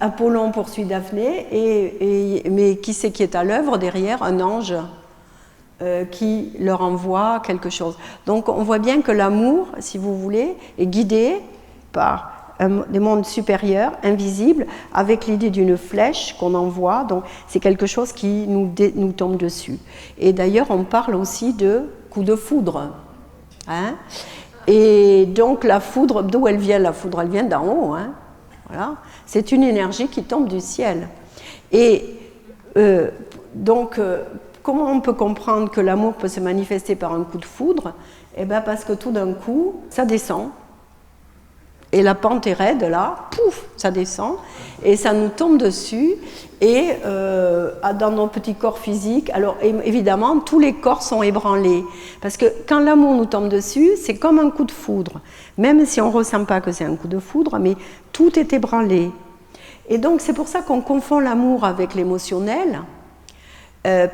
Apollon poursuit Daphné, mais qui c'est qui est à l'œuvre derrière? Un ange qui leur envoie quelque chose. Donc on voit bien que l'amour, si vous voulez, est guidé par des mondes supérieurs, invisibles, avec l'idée d'une flèche qu'on envoie, donc c'est quelque chose qui nous tombe dessus. Et d'ailleurs, on parle aussi de coup de foudre. Hein? Et donc la foudre, d'où elle vient la foudre? Elle vient d'en haut. Hein? Voilà. C'est une énergie qui tombe du ciel. Et donc, comment on peut comprendre que l'amour peut se manifester par un coup de foudre? Eh bien, parce que tout d'un coup, ça descend. Et la pente est raide, là, pouf, ça descend, et ça nous tombe dessus, et dans nos petits corps physiques, alors évidemment, tous les corps sont ébranlés, parce que quand l'amour nous tombe dessus, c'est comme un coup de foudre, même si on ne ressent pas que c'est un coup de foudre, mais tout est ébranlé. Et donc, c'est pour ça qu'on confond l'amour avec l'émotionnel,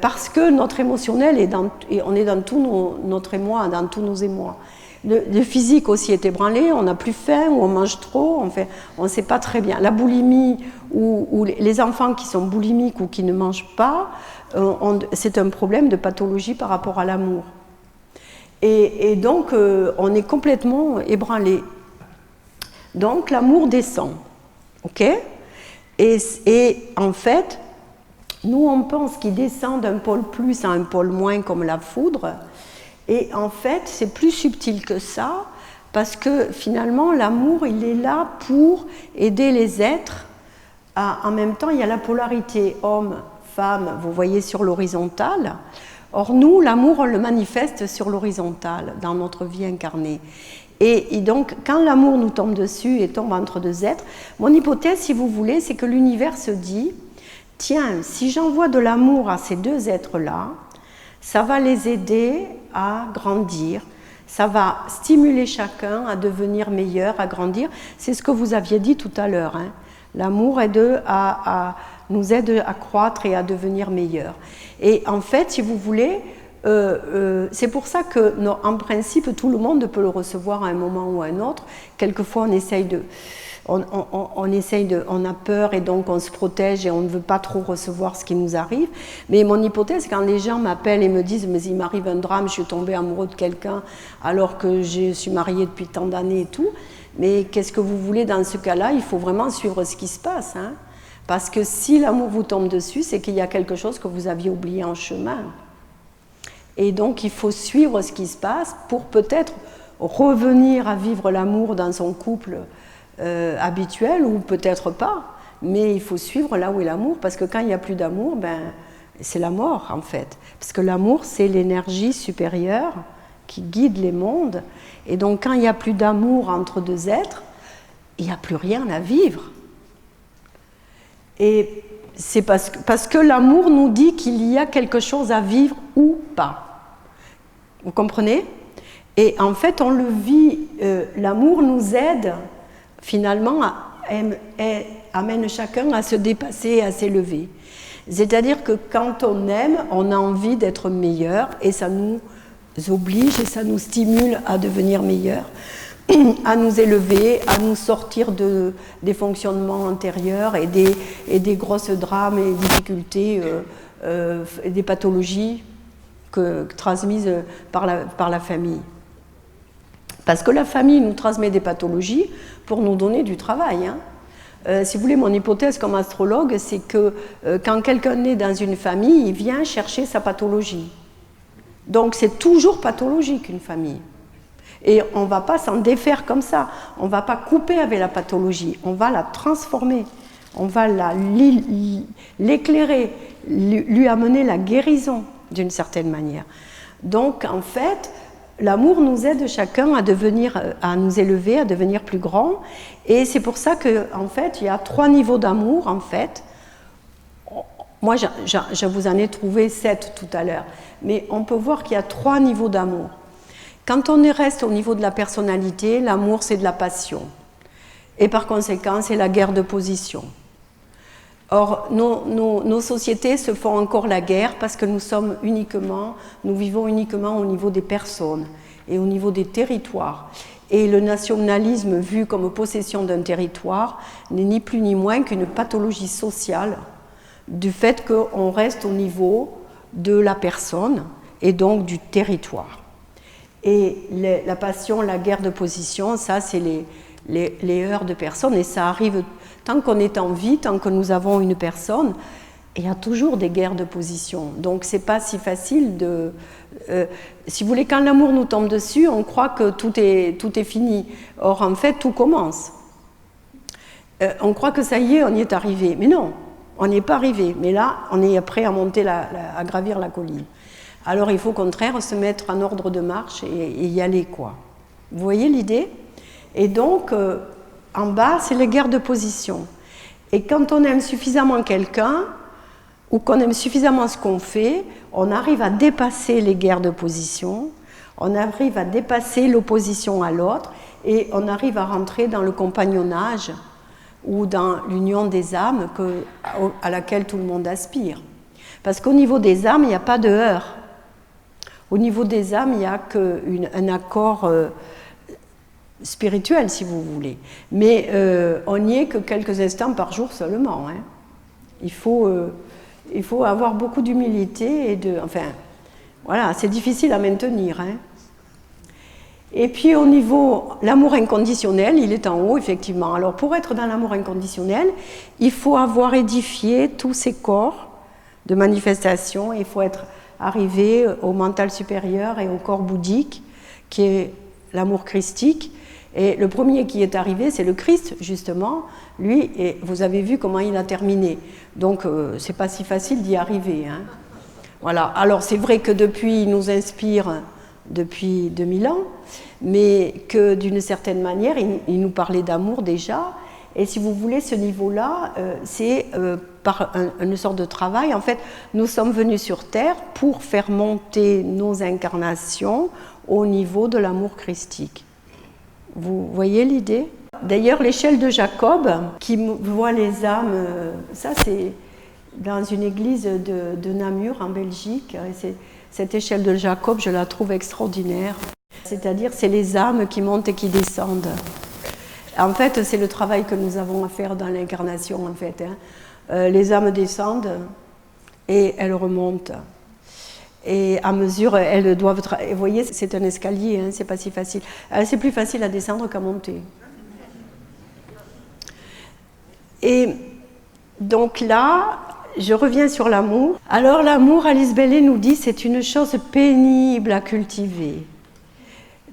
parce que notre émotionnel, on est dans tout notre émoi, dans tous nos émois. Le physique aussi est ébranlé, on n'a plus faim ou on mange trop, on ne sait pas très bien. La boulimie ou les enfants qui sont boulimiques ou qui ne mangent pas, c'est un problème de pathologie par rapport à l'amour. Et donc, on est complètement ébranlé. Donc, l'amour descend. Ok ? Et en fait, nous, on pense qu'il descend d'un pôle plus à un pôle moins comme la foudre. Et en fait, c'est plus subtil que ça, parce que finalement, l'amour, il est là pour aider les êtres. En même temps, il y a la polarité homme, femme, vous voyez sur l'horizontale. Or, nous, l'amour, on le manifeste sur l'horizontale, dans notre vie incarnée. Et donc, quand l'amour nous tombe dessus et tombe entre deux êtres, mon hypothèse, si vous voulez, c'est que l'univers se dit, tiens, si j'envoie de l'amour à ces deux êtres-là, ça va les aider à grandir, ça va stimuler chacun à devenir meilleur, à grandir. C'est ce que vous aviez dit tout à l'heure. Hein. L'amour nous aide à croître et à devenir meilleur. Et en fait, si vous voulez, c'est pour ça que, en principe, tout le monde peut le recevoir à un moment ou à un autre. Quelquefois, on a peur et donc on se protège et on ne veut pas trop recevoir ce qui nous arrive. Mais mon hypothèse, quand les gens m'appellent et me disent « mais il m'arrive un drame, je suis tombée amoureux de quelqu'un alors que je suis mariée depuis tant d'années et tout », mais qu'est-ce que vous voulez dans ce cas-là? Il faut vraiment suivre ce qui se passe. Hein, parce que si l'amour vous tombe dessus, c'est qu'il y a quelque chose que vous aviez oublié en chemin. Et donc il faut suivre ce qui se passe pour peut-être revenir à vivre l'amour dans son couple habituel ou peut-être pas, mais il faut suivre là où est l'amour, parce que quand il n'y a plus d'amour, c'est la mort en fait. Parce que l'amour, c'est l'énergie supérieure qui guide les mondes, et donc quand il n'y a plus d'amour entre deux êtres, il n'y a plus rien à vivre. Et c'est parce que l'amour nous dit qu'il y a quelque chose à vivre ou pas. Vous comprenez? Et en fait, on le vit, l'amour nous aide finalement, amène chacun à se dépasser, à s'élever. C'est-à-dire que quand on aime, on a envie d'être meilleur et ça nous oblige et ça nous stimule à devenir meilleur, à nous élever, à nous sortir des fonctionnements antérieurs et des grosses drames et difficultés et des pathologies transmises par la famille. Parce que la famille nous transmet des pathologies pour nous donner du travail. Hein. Si vous voulez, mon hypothèse comme astrologue, c'est que quand quelqu'un naît dans une famille, il vient chercher sa pathologie. Donc c'est toujours pathologique une famille. Et on ne va pas s'en défaire comme ça. On ne va pas couper avec la pathologie. On va la transformer. On va l'éclairer, lui amener la guérison d'une certaine manière. Donc en fait, l'amour nous aide chacun à nous élever, à devenir plus grand. Et c'est pour ça qu'en fait, il y a 3 niveaux d'amour, en fait. Moi, je vous en ai trouvé 7 tout à l'heure. Mais on peut voir qu'il y a 3 niveaux d'amour. Quand on reste au niveau de la personnalité, l'amour, c'est de la passion. Et par conséquent, c'est la guerre de position. Or, nos sociétés se font encore la guerre parce que nous vivons uniquement au niveau des personnes et au niveau des territoires. Et le nationalisme vu comme possession d'un territoire n'est ni plus ni moins qu'une pathologie sociale du fait qu'on reste au niveau de la personne et donc du territoire. Et la passion, la guerre de position, ça c'est les heurts de personnes, et ça arrive tant qu'on est en vie, tant que nous avons une personne, il y a toujours des guerres de position. Donc c'est pas si facile de... si vous voulez, quand l'amour nous tombe dessus, on croit que tout est fini. Or en fait, tout commence. On croit que ça y est, on y est arrivé. Mais non, on n'y est pas arrivé. Mais là, on est prêt à monter, à gravir la colline. Alors il faut au contraire se mettre en ordre de marche et y aller, quoi. Vous voyez l'idée? Et donc, en bas, c'est les guerres de position. Et quand on aime suffisamment quelqu'un, ou qu'on aime suffisamment ce qu'on fait, on arrive à dépasser les guerres de position, on arrive à dépasser l'opposition à l'autre, et on arrive à rentrer dans le compagnonnage ou dans l'union des âmes à laquelle tout le monde aspire. Parce qu'au niveau des âmes, il n'y a pas de heurts. Au niveau des âmes, il n'y a qu'un accord spirituel, si vous voulez. Mais on n'y est que quelques instants par jour seulement. Hein. Il faut avoir beaucoup d'humilité et enfin, voilà, c'est difficile à maintenir. Hein. Et puis au niveau, l'amour inconditionnel, il est en haut, effectivement. Alors pour être dans l'amour inconditionnel, il faut avoir édifié tous ces corps de manifestation, il faut être arrivé au mental supérieur et au corps bouddhique, qui est l'amour christique. Et le premier qui est arrivé, c'est le Christ, justement. Lui, et vous avez vu comment il a terminé. Donc, c'est pas si facile d'y arriver. Hein. Voilà. Alors, c'est vrai que depuis, il nous inspire depuis 2000 ans, mais que d'une certaine manière, il nous parlait d'amour déjà. Et si vous voulez, ce niveau-là, c'est par une sorte de travail. En fait, nous sommes venus sur Terre pour faire monter nos incarnations au niveau de l'amour christique. Vous voyez l'idée? D'ailleurs, l'échelle de Jacob, qui voit les âmes, ça c'est dans une église de Namur en Belgique, et cette échelle de Jacob, je la trouve extraordinaire. C'est-à-dire, c'est les âmes qui montent et qui descendent. En fait, c'est le travail que nous avons à faire dans l'incarnation, en fait. Les âmes descendent et elles remontent. Et à mesure, elles doivent... Vous voyez, c'est un escalier, hein, c'est pas si facile. C'est plus facile à descendre qu'à monter. Et donc là, je reviens sur l'amour. Alors l'amour, Alice Bailey nous dit, c'est une chose pénible à cultiver,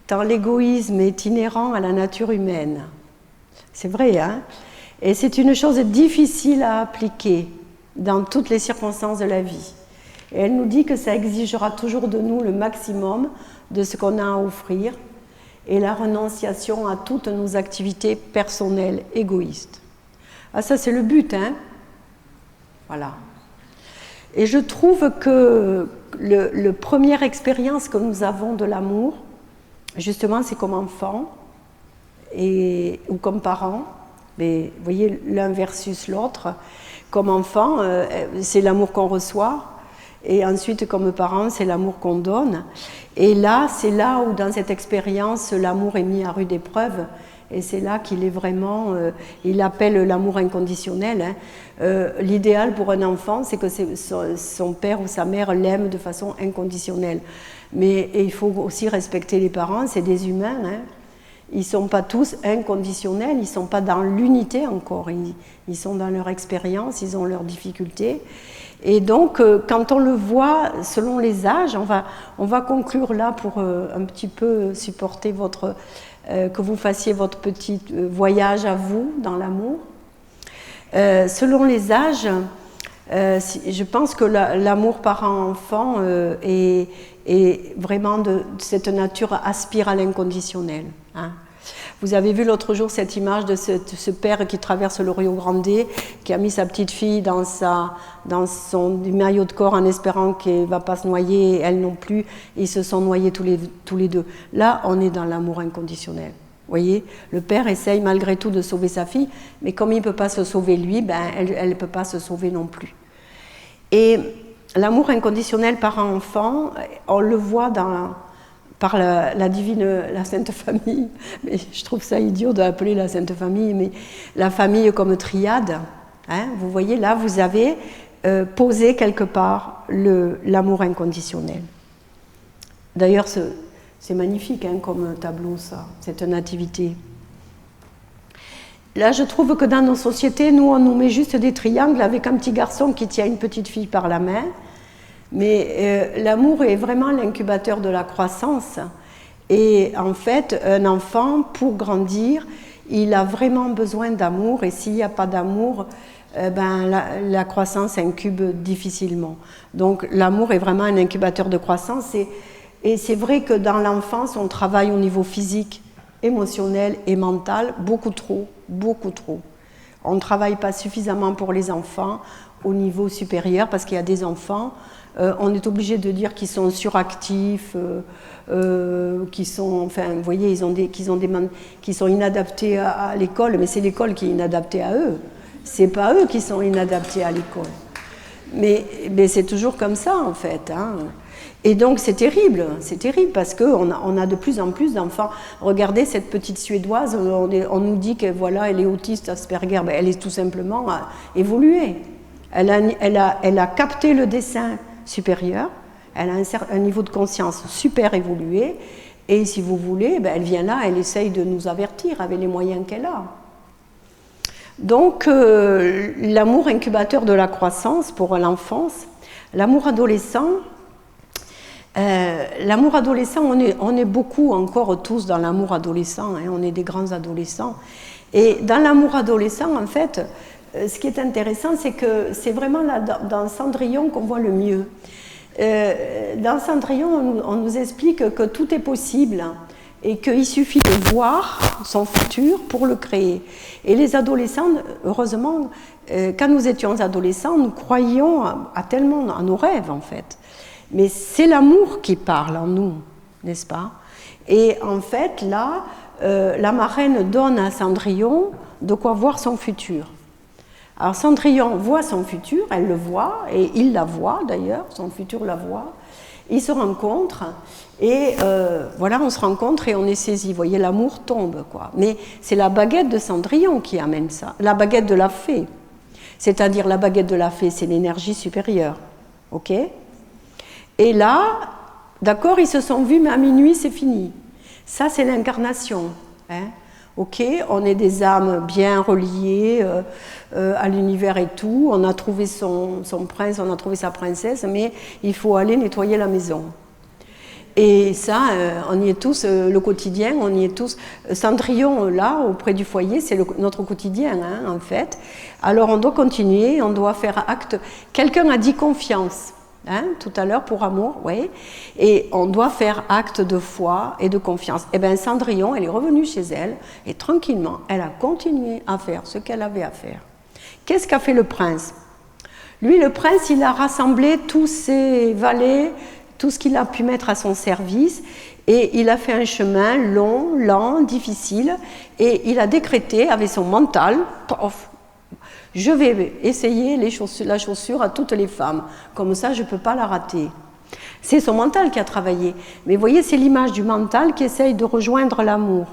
tant l'égoïsme est inhérent à la nature humaine. C'est vrai, hein? Et c'est une chose difficile à appliquer dans toutes les circonstances de la vie. Et elle nous dit que ça exigera toujours de nous le maximum de ce qu'on a à offrir et la renonciation à toutes nos activités personnelles égoïstes. Ah, ça c'est le but, hein? Voilà. Et je trouve que la première expérience que nous avons de l'amour, justement, c'est comme enfant ou comme parent. Mais vous voyez, l'un versus l'autre. Comme enfant, c'est l'amour qu'on reçoit. Et ensuite, comme parent, c'est l'amour qu'on donne. Et là, c'est là où, dans cette expérience, l'amour est mis à rude épreuve. Et c'est là qu'il est vraiment, il appelle l'amour inconditionnel. Hein. L'idéal pour un enfant, c'est que son père ou sa mère l'aime de façon inconditionnelle. Mais il faut aussi respecter les parents, c'est des humains. Hein. Ils ne sont pas tous inconditionnels, ils ne sont pas dans l'unité encore. Ils sont dans leur expérience, ils ont leurs difficultés. Et donc, quand on le voit selon les âges, on va conclure là pour un petit peu supporter que vous fassiez votre petit voyage à vous dans l'amour. Selon les âges, je pense que l'amour parent-enfant est vraiment de cette nature aspire à l'inconditionnel. Hein. Vous avez vu l'autre jour cette image de ce père qui traverse le Rio Grande, qui a mis sa petite fille dans son maillot de corps en espérant qu'elle ne va pas se noyer, elle non plus. Ils se sont noyés tous les deux. Là, on est dans l'amour inconditionnel. Vous voyez, le père essaye malgré tout de sauver sa fille, mais comme il ne peut pas se sauver lui, elle ne peut pas se sauver non plus. Et l'amour inconditionnel parent-enfant, on le voit par la Sainte Famille, mais je trouve ça idiot d'appeler la Sainte Famille, mais la famille comme triade. Hein, vous voyez, là, vous avez posé quelque part l'amour inconditionnel. D'ailleurs, c'est magnifique hein, comme tableau, ça, cette nativité. Là, je trouve que dans nos sociétés, nous, on nous met juste des triangles avec un petit garçon qui tient une petite fille par la main. Mais l'amour est vraiment l'incubateur de la croissance. Et en fait, un enfant, pour grandir, il a vraiment besoin d'amour. Et s'il n'y a pas d'amour, la croissance incube difficilement. Donc l'amour est vraiment un incubateur de croissance. Et c'est vrai que dans l'enfance, on travaille au niveau physique, émotionnel et mental beaucoup trop, beaucoup trop. On ne travaille pas suffisamment pour les enfants au niveau supérieur parce qu'il y a des enfants, on est obligé de dire qu'ils sont suractifs, qu'ils sont, enfin, vous voyez, qu'ils sont inadaptés à l'école, mais c'est l'école qui est inadaptée à eux. C'est pas eux qui sont inadaptés à l'école. Mais c'est toujours comme ça en fait. Hein. Et donc c'est terrible parce qu'on a de plus en plus d'enfants. Regardez cette petite Suédoise, on nous dit que voilà, elle est autiste Asperger, elle est tout simplement évoluée. Elle a capté le dessin supérieur, elle a un niveau de conscience super évolué, et si vous voulez, elle vient là, elle essaye de nous avertir avec les moyens qu'elle a. Donc l'amour incubateur de la croissance pour l'enfance, l'amour adolescent, on est beaucoup encore tous dans l'amour adolescent, hein, on est des grands adolescents. Et dans l'amour adolescent, en fait, ce qui est intéressant, c'est que c'est vraiment là, dans Cendrillon qu'on voit le mieux. Dans Cendrillon, on nous explique que tout est possible et qu'il suffit de voir son futur pour le créer. Et les adolescents, heureusement, quand nous étions adolescents, nous croyions tellement à nos rêves en fait. Mais c'est l'amour qui parle en nous, n'est-ce pas? Et en fait, là, la marraine donne à Cendrillon de quoi voir son futur. Alors Cendrillon voit son futur, elle le voit, et il la voit d'ailleurs, son futur la voit. Ils se rencontrent, et voilà, on se rencontre et on est saisi. Vous voyez, l'amour tombe, quoi. Mais c'est la baguette de Cendrillon qui amène ça, la baguette de la fée. C'est-à-dire, la baguette de la fée, c'est l'énergie supérieure, ok? Et là, d'accord, ils se sont vus, mais à minuit, c'est fini. Ça, c'est l'incarnation, hein? Ok, on est des âmes bien reliées à l'univers et tout, on a trouvé son prince, on a trouvé sa princesse, mais il faut aller nettoyer la maison. Et ça, on y est tous, le quotidien, on y est tous. Cendrillon, là, auprès du foyer, c'est notre quotidien, hein, en fait. Alors on doit continuer, on doit faire acte. Quelqu'un a dit confiance. Hein, tout à l'heure pour amour, oui, et on doit faire acte de foi et de confiance. Et bien Cendrillon, elle est revenue chez elle et tranquillement, elle a continué à faire ce qu'elle avait à faire. Qu'est-ce qu'a fait le prince? Lui, le prince, il a rassemblé tous ses valets, tout ce qu'il a pu mettre à son service, et il a fait un chemin long, lent, difficile, et il a décrété avec son mental, je vais essayer la chaussure à toutes les femmes, comme ça je ne peux pas la rater. C'est son mental qui a travaillé. Mais vous voyez, c'est l'image du mental qui essaye de rejoindre l'amour.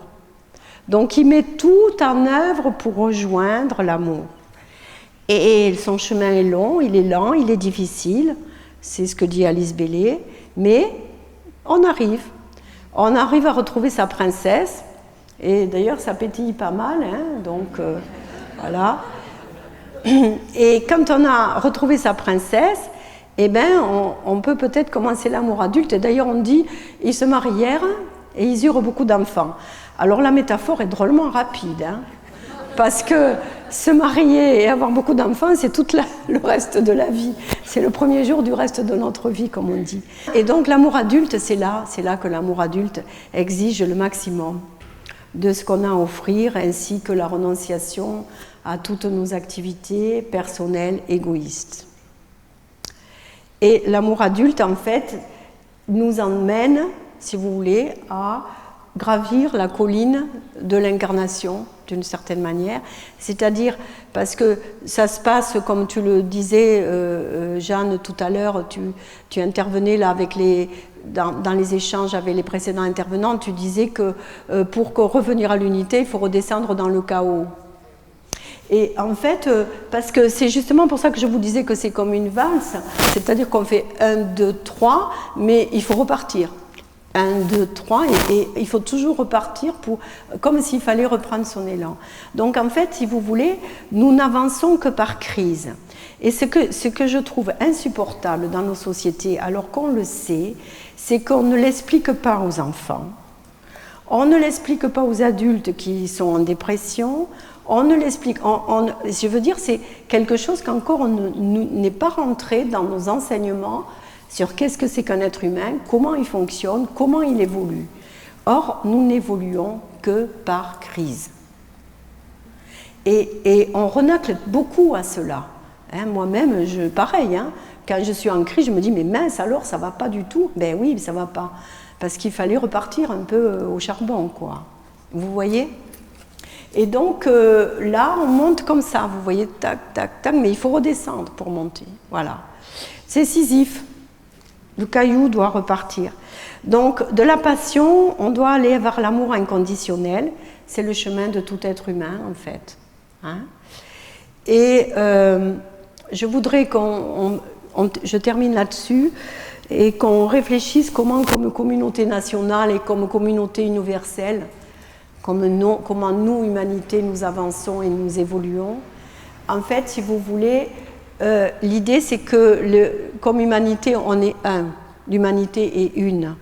Donc il met tout en œuvre pour rejoindre l'amour. Et son chemin est long, il est lent, il est difficile, c'est ce que dit Alice Bailey, mais on arrive. On arrive à retrouver sa princesse, et d'ailleurs ça pétille pas mal, hein, donc voilà. Et quand on a retrouvé sa princesse, eh ben, on peut peut-être commencer l'amour adulte. Et d'ailleurs, on dit, ils se marièrent et ils eurent beaucoup d'enfants. Alors la métaphore est drôlement rapide, hein, parce que se marier et avoir beaucoup d'enfants, c'est tout le reste de la vie. C'est le premier jour du reste de notre vie, comme on dit. Et donc l'amour adulte, c'est là que l'amour adulte exige le maximum de ce qu'on a à offrir, ainsi que la renonciation à toutes nos activités personnelles, égoïstes. Et l'amour adulte, en fait, nous emmène, si vous voulez, à gravir la colline de l'incarnation, d'une certaine manière. C'est-à-dire, parce que ça se passe, comme tu le disais, Jeanne, tout à l'heure, tu intervenais là avec dans les échanges avec les précédents intervenants, tu disais que pour revenir à l'unité, il faut redescendre dans le chaos. Et en fait, parce que c'est justement pour ça que je vous disais que c'est comme une valse, c'est-à-dire qu'on fait 1, 2, 3, mais il faut repartir. 1, 2, 3, et il faut toujours repartir comme s'il fallait reprendre son élan. Donc en fait, si vous voulez, nous n'avançons que par crise. Et ce que je trouve insupportable dans nos sociétés, alors qu'on le sait, c'est qu'on ne l'explique pas aux enfants, on ne l'explique pas aux adultes qui sont en dépression, on ne l'explique, je veux dire, c'est quelque chose qu'encore n'est pas rentré dans nos enseignements sur qu'est-ce que c'est qu'un être humain, comment il fonctionne, comment il évolue. Or, nous n'évoluons que par crise. Et on renacle beaucoup à cela. Hein, moi-même, pareil, hein, quand je suis en crise, je me dis, mais mince, alors, ça ne va pas du tout. Ben oui, ça ne va pas. Parce qu'il fallait repartir un peu au charbon, quoi. Vous voyez ? Et donc, là, on monte comme ça, vous voyez, tac, tac, tac, mais il faut redescendre pour monter. Voilà. C'est Sisyphe. Le caillou doit repartir. Donc, de la passion, on doit aller vers l'amour inconditionnel. C'est le chemin de tout être humain, en fait. Hein ? Et je voudrais je termine là-dessus, et qu'on réfléchisse comment, comme communauté nationale et comme communauté universelle, comment nous, humanité, nous avançons et nous évoluons. En fait, si vous voulez, l'idée c'est que comme humanité, on est un. L'humanité est une.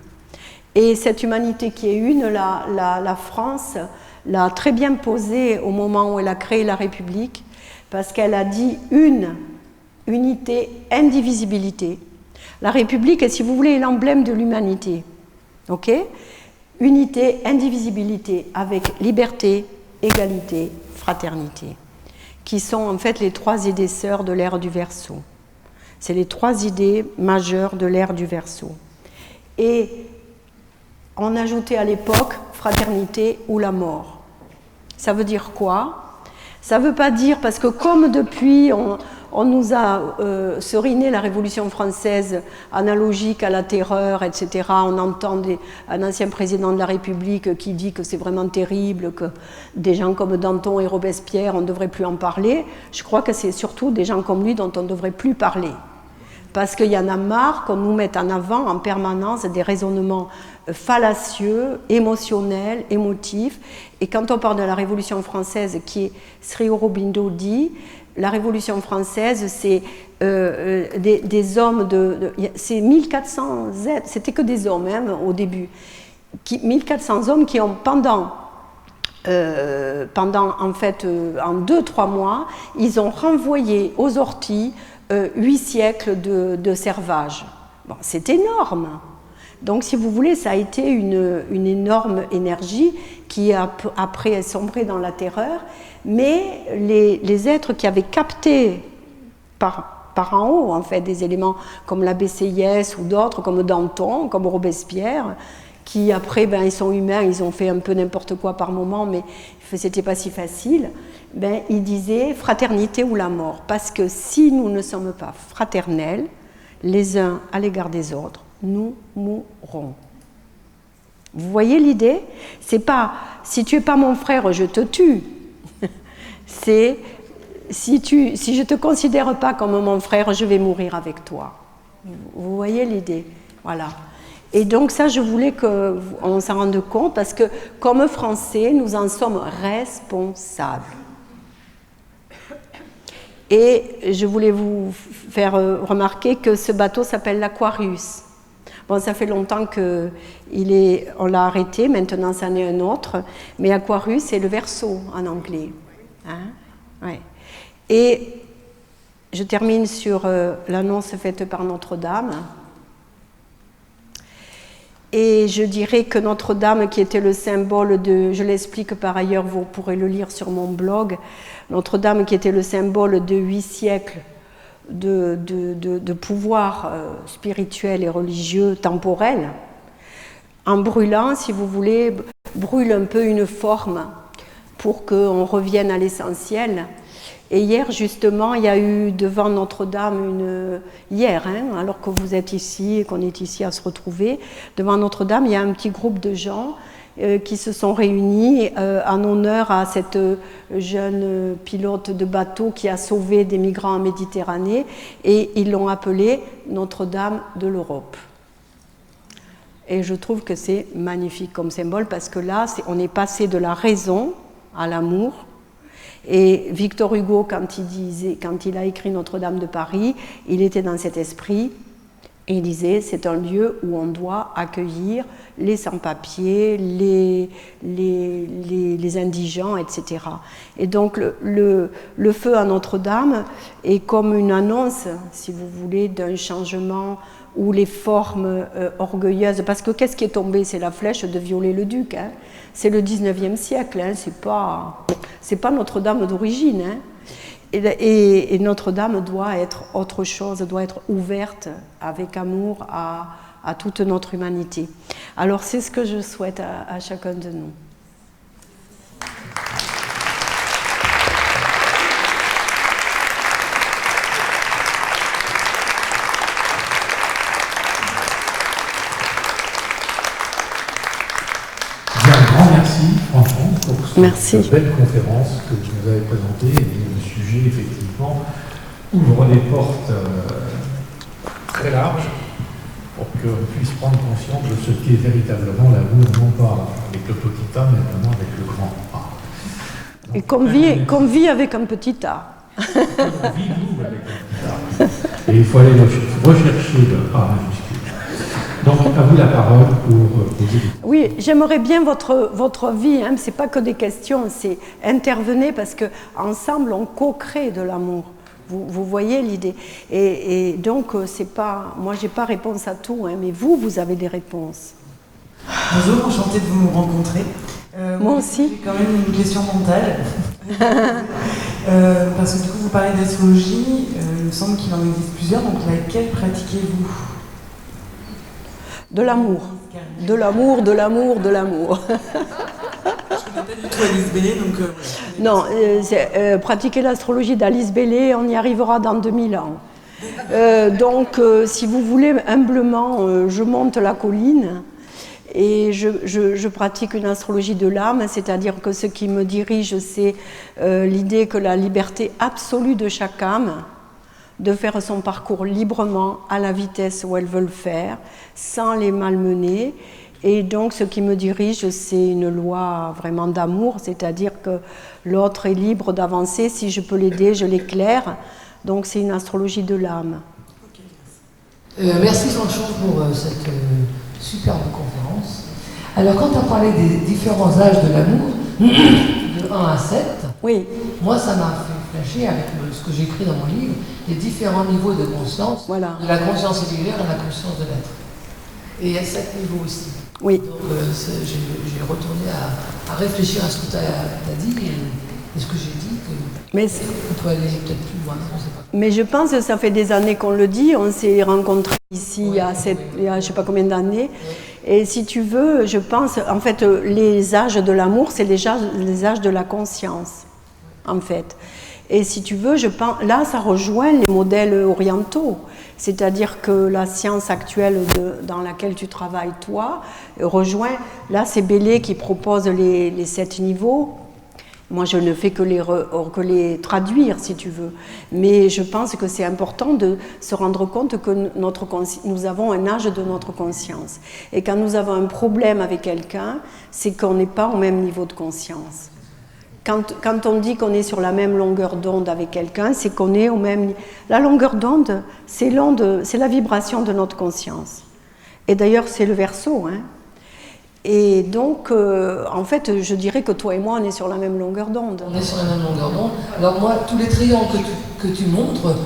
Et cette humanité qui est une, la France l'a très bien posée au moment où elle a créé la République, parce qu'elle a dit unité, indivisibilité. La République, si vous voulez, est l'emblème de l'humanité. Ok ? unité, indivisibilité, avec liberté, égalité, fraternité, qui sont en fait les 3 idées sœurs de l'ère du Verseau. C'est les 3 idées majeures de l'ère du Verseau. Et on ajoutait à l'époque fraternité ou la mort. Ça veut dire quoi? Ça ne veut pas dire, parce que comme depuis on nous a seriné la Révolution française analogique à la terreur, etc. On entend un ancien président de la République qui dit que c'est vraiment terrible, que des gens comme Danton et Robespierre, on ne devrait plus en parler. Je crois que c'est surtout des gens comme lui dont on ne devrait plus parler. Parce qu'il y en a marre qu'on nous mette en avant en permanence des raisonnements fallacieux, émotionnels, émotifs. Et quand on parle de la Révolution française, qui est, Sri Aurobindo dit, la Révolution française, c'est des hommes c'est 1400 êtres, c'était que des hommes hein, au début, 1400 hommes qui ont pendant en fait, en 2-3 mois, ils ont renvoyé aux orties 8 siècles de servage. Bon, c'est énorme. Donc, si vous voulez, ça a été une énorme énergie qui a après sombré dans la terreur, mais les êtres qui avaient capté par en haut, en fait, des éléments comme l'abbé Sieyès ou d'autres, comme Danton, comme Robespierre, qui après, ben, ils sont humains, ils ont fait un peu n'importe quoi par moment, mais c'était pas si facile, ben, ils disaient fraternité ou la mort, parce que si nous ne sommes pas fraternels, les uns à l'égard des autres, nous mourrons. Vous voyez l'idée? C'est pas si tu es pas mon frère, je te tue. C'est si je te considère pas comme mon frère, je vais mourir avec toi. Vous voyez l'idée? Voilà. Et donc ça, je voulais qu'on s'en rende compte parce que comme Français, nous en sommes responsables. Et je voulais vous faire remarquer que ce bateau s'appelle l'Aquarius. Bon, ça fait longtemps on l'a arrêté, maintenant ça en est un autre, mais Aquarius, c'est le Verseau en anglais. Hein? Ouais. Et je termine sur l'annonce faite par Notre-Dame. Et je dirais que Notre-Dame, qui était le symbole je l'explique par ailleurs, vous pourrez le lire sur mon blog, Notre-Dame qui était le symbole de 8 siècles de pouvoir spirituel et religieux temporel, en brûlant, si vous voulez, brûle un peu une forme pour qu'on revienne à l'essentiel. Et hier, justement, il y a eu devant Notre-Dame alors que vous êtes ici et qu'on est ici à se retrouver, devant Notre-Dame, il y a un petit groupe de gens qui se sont réunis en honneur à cette jeune pilote de bateau qui a sauvé des migrants en Méditerranée, et ils l'ont appelée Notre-Dame de l'Europe. Et je trouve que c'est magnifique comme symbole, parce que là, on est passé de la raison à l'amour. Et Victor Hugo, quand il a écrit Notre-Dame de Paris, il était dans cet esprit, et il disait, c'est un lieu où on doit accueillir les sans-papiers, les indigents, etc. Et donc le feu à Notre-Dame est comme une annonce, si vous voulez, d'un changement où les formes orgueilleuses, parce que qu'est-ce qui est tombé? C'est la flèche de Viollet-le-Duc, hein. C'est le 19e siècle, hein. C'est pas Notre-Dame d'origine, hein. Et Notre-Dame doit être autre chose, doit être ouverte avec amour à toute notre humanité. Alors c'est ce que je souhaite à chacun de nous. Franchement, pour cette belle conférence que vous nous avez présentée, et le sujet, effectivement, ouvre des portes très larges pour qu'on puisse prendre conscience de ce qu'est véritablement l'amour, non pas avec le petit A, mais vraiment avec le grand A. Donc, et qu'on vit avec un petit A. On vit, nous, avec un petit A. Et il faut aller rechercher le A majuscule. Donc, à vous la parole pour poser des questions. Oui, j'aimerais bien votre vie, hein, c'est pas que des questions, c'est intervenez parce qu'ensemble on co-crée de l'amour. Vous voyez l'idée. Et donc, c'est pas, moi j'ai pas réponse à tout, hein, mais vous avez des réponses. Bonjour, enchantée de vous rencontrer. Moi aussi. J'ai quand même une question mentale. Parce que du coup, vous parlez d'astrologie, il me semble qu'il en existe plusieurs, donc laquelle pratiquez-vous? De l'amour. De l'amour, de l'amour, de l'amour. Je ne connais pas du tout Alice Bellé, donc... Non, pratiquer l'astrologie d'Alice Bellé, on y arrivera dans 2000 ans. Donc, si vous voulez, humblement, je monte la colline et je pratique une astrologie de l'âme, c'est-à-dire que ce qui me dirige, c'est l'idée que la liberté absolue de chaque âme, de faire son parcours librement, à la vitesse où elle veut le faire, sans les malmener. Et donc, ce qui me dirige, c'est une loi vraiment d'amour, c'est-à-dire que l'autre est libre d'avancer. Si je peux l'aider, je l'éclaire. Donc, c'est une astrologie de l'âme. Merci Franchon pour cette superbe conférence. Alors, quand tu as parlé des différents âges de l'amour, de 1 à 7, oui. Moi, ça m'a fait flasher avec ce que j'écris dans mon livre, les différents niveaux de conscience, voilà. De la conscience individuelle à la conscience de l'être. Et il y a 7 niveaux aussi. Oui. Donc, j'ai retourné à réfléchir à ce que tu as dit et ce que j'ai dit. On peut aller peut-être plus loin, on ne sait pas. Mais je pense que ça fait des années qu'on le dit. On s'est rencontrés ici il y a je ne sais pas combien d'années. Et si tu veux, je pense, en fait, les âges de l'amour, c'est les âges de la conscience, en fait. Et si tu veux, je pense, là, ça rejoint les modèles orientaux. C'est-à-dire que la science actuelle dans laquelle tu travailles, toi, rejoint. Là, c'est Bellé qui propose les 7 niveaux. Moi, je ne fais que les traduire, si tu veux. Mais je pense que c'est important de se rendre compte que nous avons un âge de notre conscience. Et quand nous avons un problème avec quelqu'un, c'est qu'on n'est pas au même niveau de conscience. Quand on dit qu'on est sur la même longueur d'onde avec quelqu'un, c'est qu'on est au même... La longueur d'onde, c'est la vibration de notre conscience. Et d'ailleurs, c'est le Verseau, hein. Et donc, en fait, je dirais que toi et moi, on est sur la même longueur d'onde. On est sur la même longueur d'onde. Alors moi, tous les triangles que tu montres,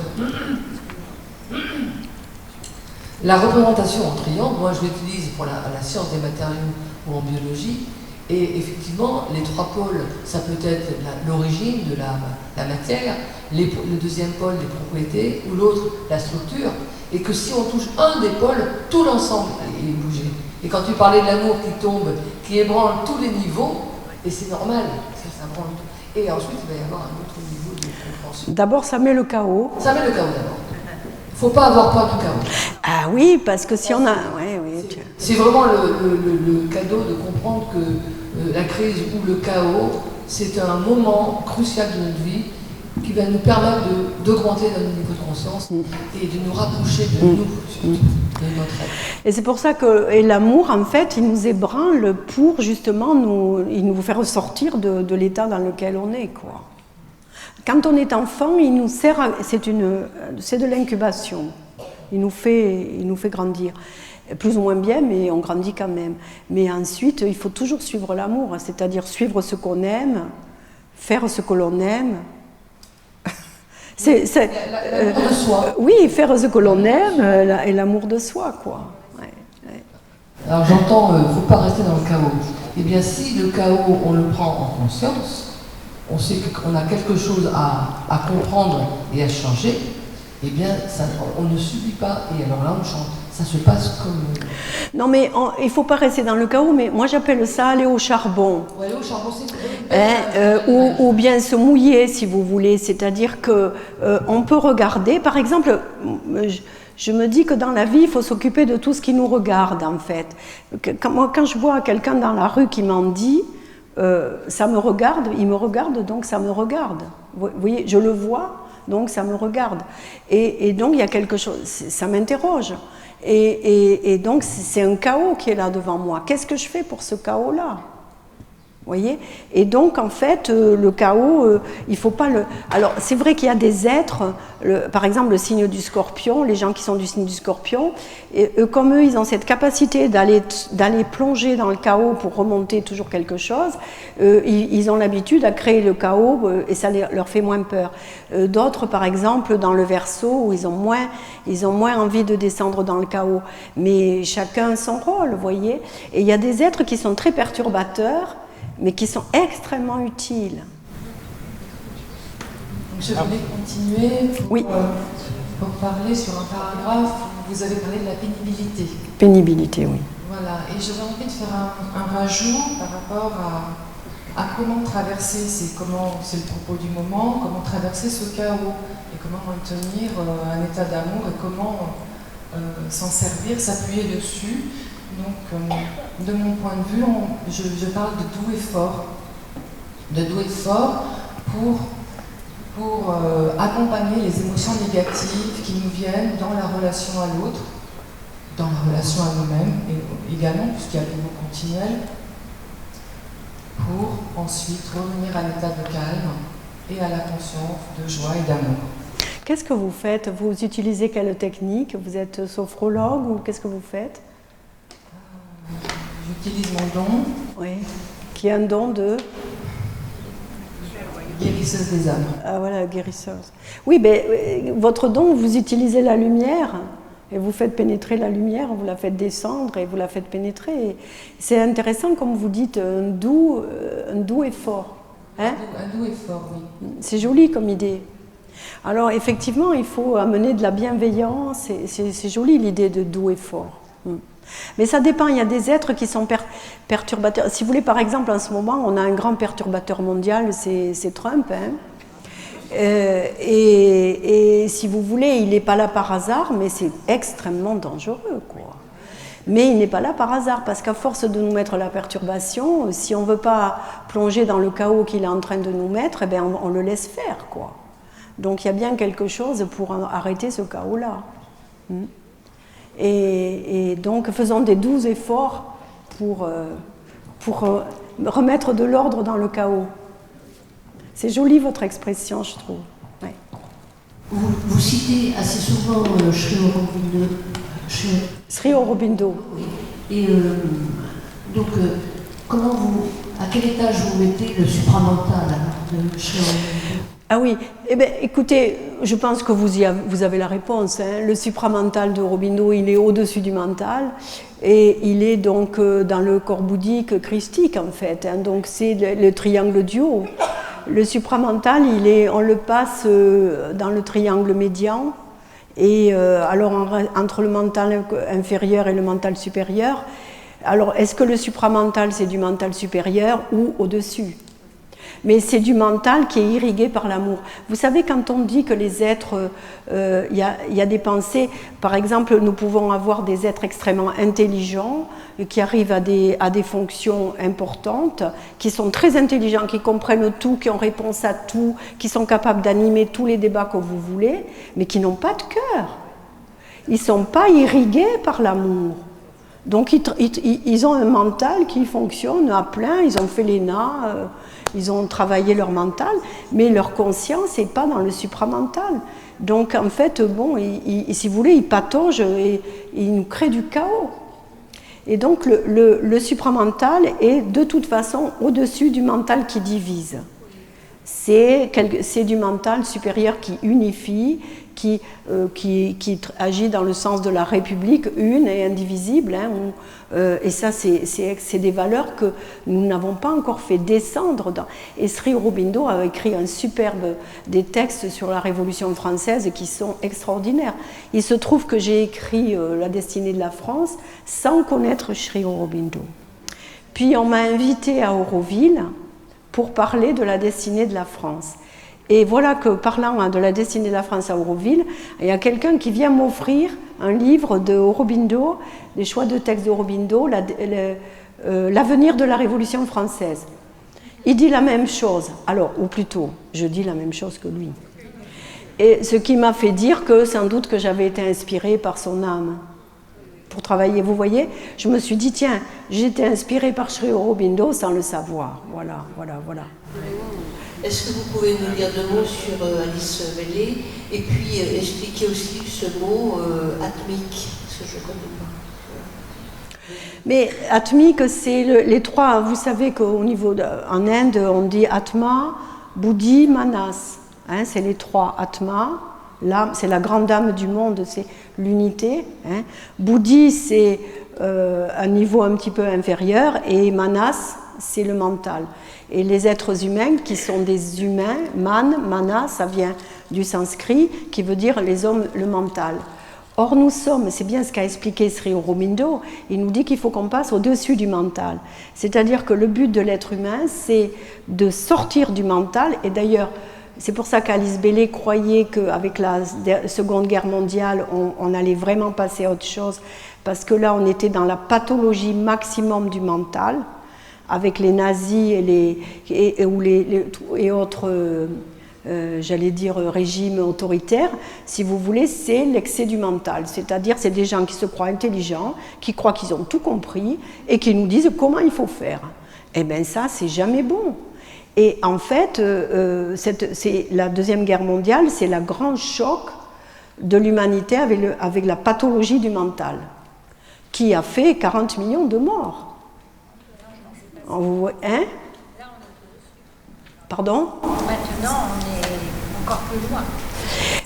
la représentation en triangle, moi je l'utilise pour la science des matériaux ou en biologie, et effectivement, les 3 pôles, ça peut être l'origine de la matière, le deuxième pôle, les propriétés, ou l'autre, la structure, et que si on touche un des pôles, tout l'ensemble est bougé. Et quand tu parlais de l'amour qui tombe, qui ébranle tous les niveaux, et c'est normal, ça branle tout. Et ensuite, il va y avoir un autre niveau de compréhension. D'abord, ça met le chaos. Ça met le chaos d'abord. Il ne faut pas avoir peur du chaos. Ah oui, parce que si on a... C'est vraiment le cadeau de comprendre que la crise ou le chaos, c'est un moment crucial de notre vie qui va nous permettre d'augmenter notre niveau de conscience et de nous rapprocher de nous, surtout, de notre être. Et c'est pour ça que l'amour, en fait, il nous ébranle pour justement nous faire sortir de l'état dans lequel on est, quoi. Quand on est enfant, il nous sert, c'est de l'incubation. Il nous fait grandir. Plus ou moins bien, mais on grandit quand même. Mais ensuite, il faut toujours suivre l'amour, c'est-à-dire suivre ce qu'on aime, faire ce que l'on aime. L'amour de soi. Oui, faire ce que l'on aime et l'amour de soi, quoi. Ouais. Alors j'entends, il ne faut pas rester dans le chaos. Eh bien, si le chaos, on le prend en conscience, on sait qu'on a quelque chose à comprendre et à changer, eh bien, on ne subit pas, et alors là, on change. Ça se passe comme... Non, mais il ne faut pas rester dans le chaos, mais moi j'appelle ça aller au charbon. Ouais, aller au charbon, c'est... ou bien se mouiller, si vous voulez. C'est-à-dire qu'on peut regarder, par exemple, je me dis que dans la vie, il faut s'occuper de tout ce qui nous regarde, en fait. Quand je vois quelqu'un dans la rue qui m'en dit, ça me regarde, il me regarde, donc ça me regarde. Vous voyez, je le vois, donc ça me regarde. Et donc il y a quelque chose, ça m'interroge. Et donc c'est un chaos qui est là devant moi. Qu'est-ce que je fais pour ce chaos-là? Vous voyez. Et donc, en fait, le chaos, il ne faut pas le... Alors, c'est vrai qu'il y a des êtres, par exemple, le signe du scorpion, les gens qui sont du signe du scorpion, et comme eux, ils ont cette capacité d'aller plonger dans le chaos pour remonter toujours quelque chose, ils ont l'habitude à créer le chaos et ça leur fait moins peur. D'autres, par exemple, dans le Verseau, où ils ont moins envie de descendre dans le chaos. Mais chacun son rôle, vous voyez. Et il y a des êtres qui sont très perturbateurs, mais qui sont extrêmement utiles. Donc je voulais continuer pour parler sur un paragraphe où vous avez parlé de la pénibilité. Pénibilité, oui. Voilà, et j'avais envie de faire un rajout par rapport à comment traverser, c'est le propos du moment, comment traverser ce chaos et comment maintenir un état d'amour et comment s'en servir, s'appuyer dessus. Donc, de mon point de vue, je parle de doux et fort. De doux et fort pour accompagner les émotions négatives qui nous viennent dans la relation à l'autre, dans la relation à nous-mêmes, et également, puisqu'il y a le niveau continuel, pour ensuite revenir à l'état de calme et à la conscience de joie et d'amour. Qu'est-ce que vous faites? Vous utilisez quelle technique? Vous êtes sophrologue ou qu'est-ce que vous faites? J'utilise mon don. Oui. Qui est un don de guérisseuse des âmes. Ah voilà, guérisseuse. Oui, mais votre don, vous utilisez la lumière et vous faites pénétrer la lumière, vous la faites descendre et vous la faites pénétrer. C'est intéressant, comme vous dites, un doux et fort. Hein? Un doux et fort, oui. C'est joli comme idée. Alors effectivement, il faut amener de la bienveillance, c'est joli l'idée de doux et fort. Mais ça dépend, il y a des êtres qui sont perturbateurs. Si vous voulez, par exemple, en ce moment, on a un grand perturbateur mondial, c'est Trump. Hein. Et si vous voulez, il n'est pas là par hasard, mais c'est extrêmement dangereux, quoi. Mais il n'est pas là par hasard, parce qu'à force de nous mettre la perturbation, si on ne veut pas plonger dans le chaos qu'il est en train de nous mettre, eh bien on le laisse faire, quoi. Donc il y a bien quelque chose pour arrêter ce chaos-là. Et donc faisons des doux efforts pour remettre de l'ordre dans le chaos. C'est joli votre expression, je trouve. Ouais. Vous citez assez souvent Sri Aurobindo. Oui. Et donc, à quel étage vous mettez le supramental de Sri Aurobindo? Ah oui, eh bien, écoutez, je pense que vous avez la réponse. Hein. Le supramental de Aurobindo, il est au-dessus du mental et il est donc dans le corps bouddhique christique en fait. Hein. Donc c'est le triangle du haut. Le supramental, on le passe dans le triangle médian et alors entre le mental inférieur et le mental supérieur. Alors est-ce que le supramental c'est du mental supérieur ou au-dessus ? Mais c'est du mental qui est irrigué par l'amour. Vous savez, quand on dit que les êtres, il y a des pensées, par exemple, nous pouvons avoir des êtres extrêmement intelligents, qui arrivent à des fonctions importantes, qui sont très intelligents, qui comprennent tout, qui ont réponse à tout, qui sont capables d'animer tous les débats que vous voulez, mais qui n'ont pas de cœur. Ils ne sont pas irrigués par l'amour. Donc ils ont un mental qui fonctionne à plein, ils ont fait l'ENA, ils ont travaillé leur mental, mais leur conscience n'est pas dans le supramental. Donc en fait, bon, si vous voulez, ils pataugent et ils nous créent du chaos. Et donc le supramental est de toute façon au-dessus du mental qui divise. C'est du mental supérieur qui unifie, qui agit dans le sens de la République, une et indivisible. Hein, et ça, c'est des valeurs que nous n'avons pas encore fait descendre. Et Sri Aurobindo a écrit des textes sur la Révolution française qui sont extraordinaires. Il se trouve que j'ai écrit La destinée de la France sans connaître Sri Aurobindo. Puis on m'a invité à Auroville pour parler de la destinée de la France. Et voilà que, parlant de la destinée de la France à Auroville, il y a quelqu'un qui vient m'offrir un livre de Aurobindo, des choix de textes d'Aurobindo, l'avenir de la Révolution française. Il dit la même chose, ou plutôt, je dis la même chose que lui. Et ce qui m'a fait dire que, sans doute, que j'avais été inspirée par son âme. pour travailler. Vous voyez, je me suis dit, tiens, j'étais inspirée par Sri Aurobindo sans le savoir. Voilà. Est-ce que vous pouvez nous dire 2 mots sur Alice Bailey et puis expliquer aussi ce mot atmique, parce que je ne connais pas. Mais atmique, c'est les 3. Vous savez qu'au niveau en Inde, on dit Atma, Buddhi, Manas. Hein, c'est les 3. Atma, c'est la grande dame du monde, c'est l'unité. Hein. Buddhi, c'est un niveau un petit peu inférieur, et Manas, c'est le mental. Et les êtres humains, qui sont des humains, mana, ça vient du sanskrit, qui veut dire les hommes, le mental. Or, nous sommes, c'est bien ce qu'a expliqué Sri Aurobindo, il nous dit qu'il faut qu'on passe au-dessus du mental. C'est-à-dire que le but de l'être humain, c'est de sortir du mental, et d'ailleurs, c'est pour ça qu'Alice Bailey croyait qu'avec la Seconde Guerre mondiale, on allait vraiment passer à autre chose, parce que là, on était dans la pathologie maximum du mental, avec les nazis et autres, j'allais dire, régimes autoritaires. Si vous voulez, c'est l'excès du mental. C'est-à-dire, c'est des gens qui se croient intelligents, qui croient qu'ils ont tout compris, et qui nous disent comment il faut faire. Eh bien, ça, c'est jamais bon. Et en fait, c'est la Deuxième Guerre mondiale, c'est le grand choc de l'humanité avec la pathologie du mental, qui a fait 40 millions de morts. Hein? Pardon? Maintenant, on est encore plus loin.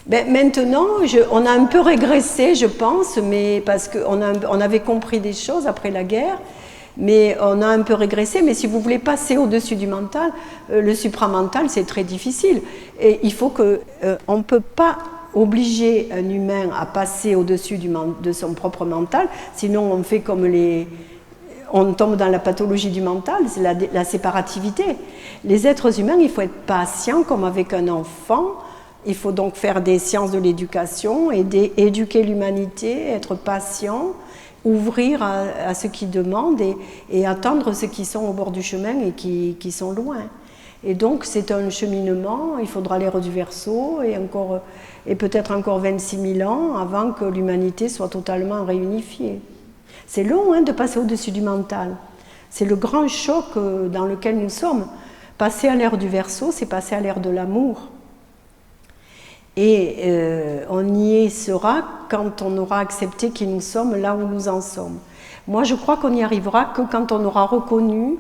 Ben, maintenant, on a un peu régressé, je pense, mais parce qu'on avait compris des choses après la guerre, mais on a un peu régressé. Mais si vous voulez passer au-dessus du mental, le supramental, c'est très difficile. Et il faut on ne peut pas obliger un humain à passer au-dessus de son propre mental, sinon on fait comme on tombe dans la pathologie du mental, c'est la séparativité. Les êtres humains, il faut être patient comme avec un enfant. Il faut donc faire des sciences de l'éducation, éduquer l'humanité, être patient, ouvrir à ceux qui demandent et attendre ceux qui sont au bord du chemin et qui sont loin. Et donc c'est un cheminement, il faudra l'ère du Verseau et peut-être encore 26 000 ans avant que l'humanité soit totalement réunifiée. C'est long de passer au-dessus du mental. C'est le grand choc dans lequel nous sommes. Passer à l'ère du Verseau, c'est passer à l'ère de l'amour. Et on y sera quand on aura accepté qui nous sommes là où nous en sommes. Moi, je crois qu'on n'y arrivera que quand on aura reconnu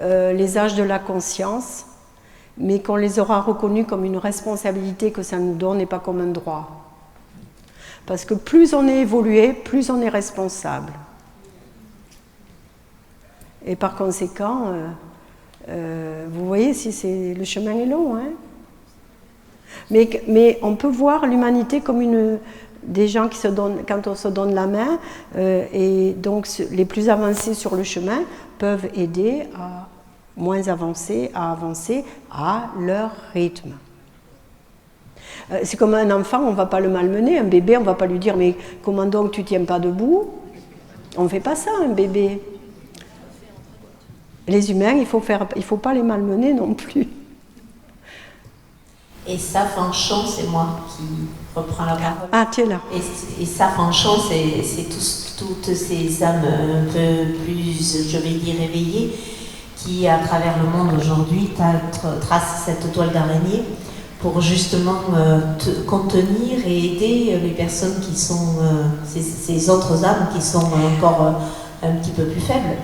les âges de la conscience, mais qu'on les aura reconnus comme une responsabilité que ça nous donne et pas comme un droit. Parce que plus on est évolué, plus on est responsable. Et par conséquent, vous voyez, si le chemin est long. Hein. Mais on peut voir l'humanité comme des gens qui se donnent, quand on se donne la main, et donc les plus avancés sur le chemin peuvent aider à moins avancés à avancer à leur rythme. C'est comme un enfant, on ne va pas le malmener. Un bébé, on ne va pas lui dire « mais comment donc tu ne tiens pas debout ?» On ne fait pas ça, un bébé. Les humains, il ne faut pas les malmener non plus. Et ça, Fanchon, c'est moi qui reprends la parole. Ah, tu es là. Et ça, Fanchon, c'est toutes ces âmes un peu plus, je vais dire, éveillées, qui, à travers le monde aujourd'hui, tracent cette toile d'araignée pour justement contenir et aider les personnes qui sont, ces autres âmes qui sont encore un petit peu plus faibles.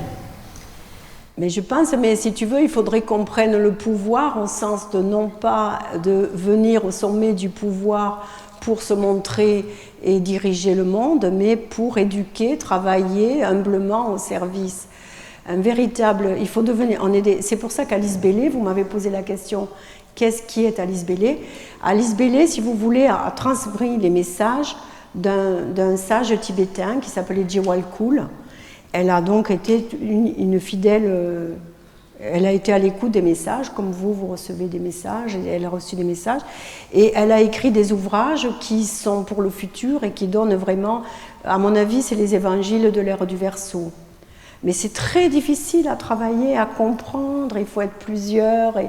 Mais je pense, mais si tu veux, il faudrait qu'on prenne le pouvoir au sens de non pas de venir au sommet du pouvoir pour se montrer et diriger le monde, mais pour éduquer, travailler humblement au service. Un véritable, il faut devenir, c'est pour ça qu'Alice Bailey, vous m'avez posé la question, qu'est-ce qui est Alice Bailey? Alice Bailey, si vous voulez, a transmis les messages d'un sage tibétain qui s'appelait Djewalkul. Elle a donc été une fidèle, elle a été à l'écoute des messages, comme vous recevez des messages, et elle a reçu des messages, et elle a écrit des ouvrages qui sont pour le futur et qui donnent vraiment, à mon avis, c'est les évangiles de l'ère du Verseau. Mais c'est très difficile à travailler, à comprendre, il faut être plusieurs, et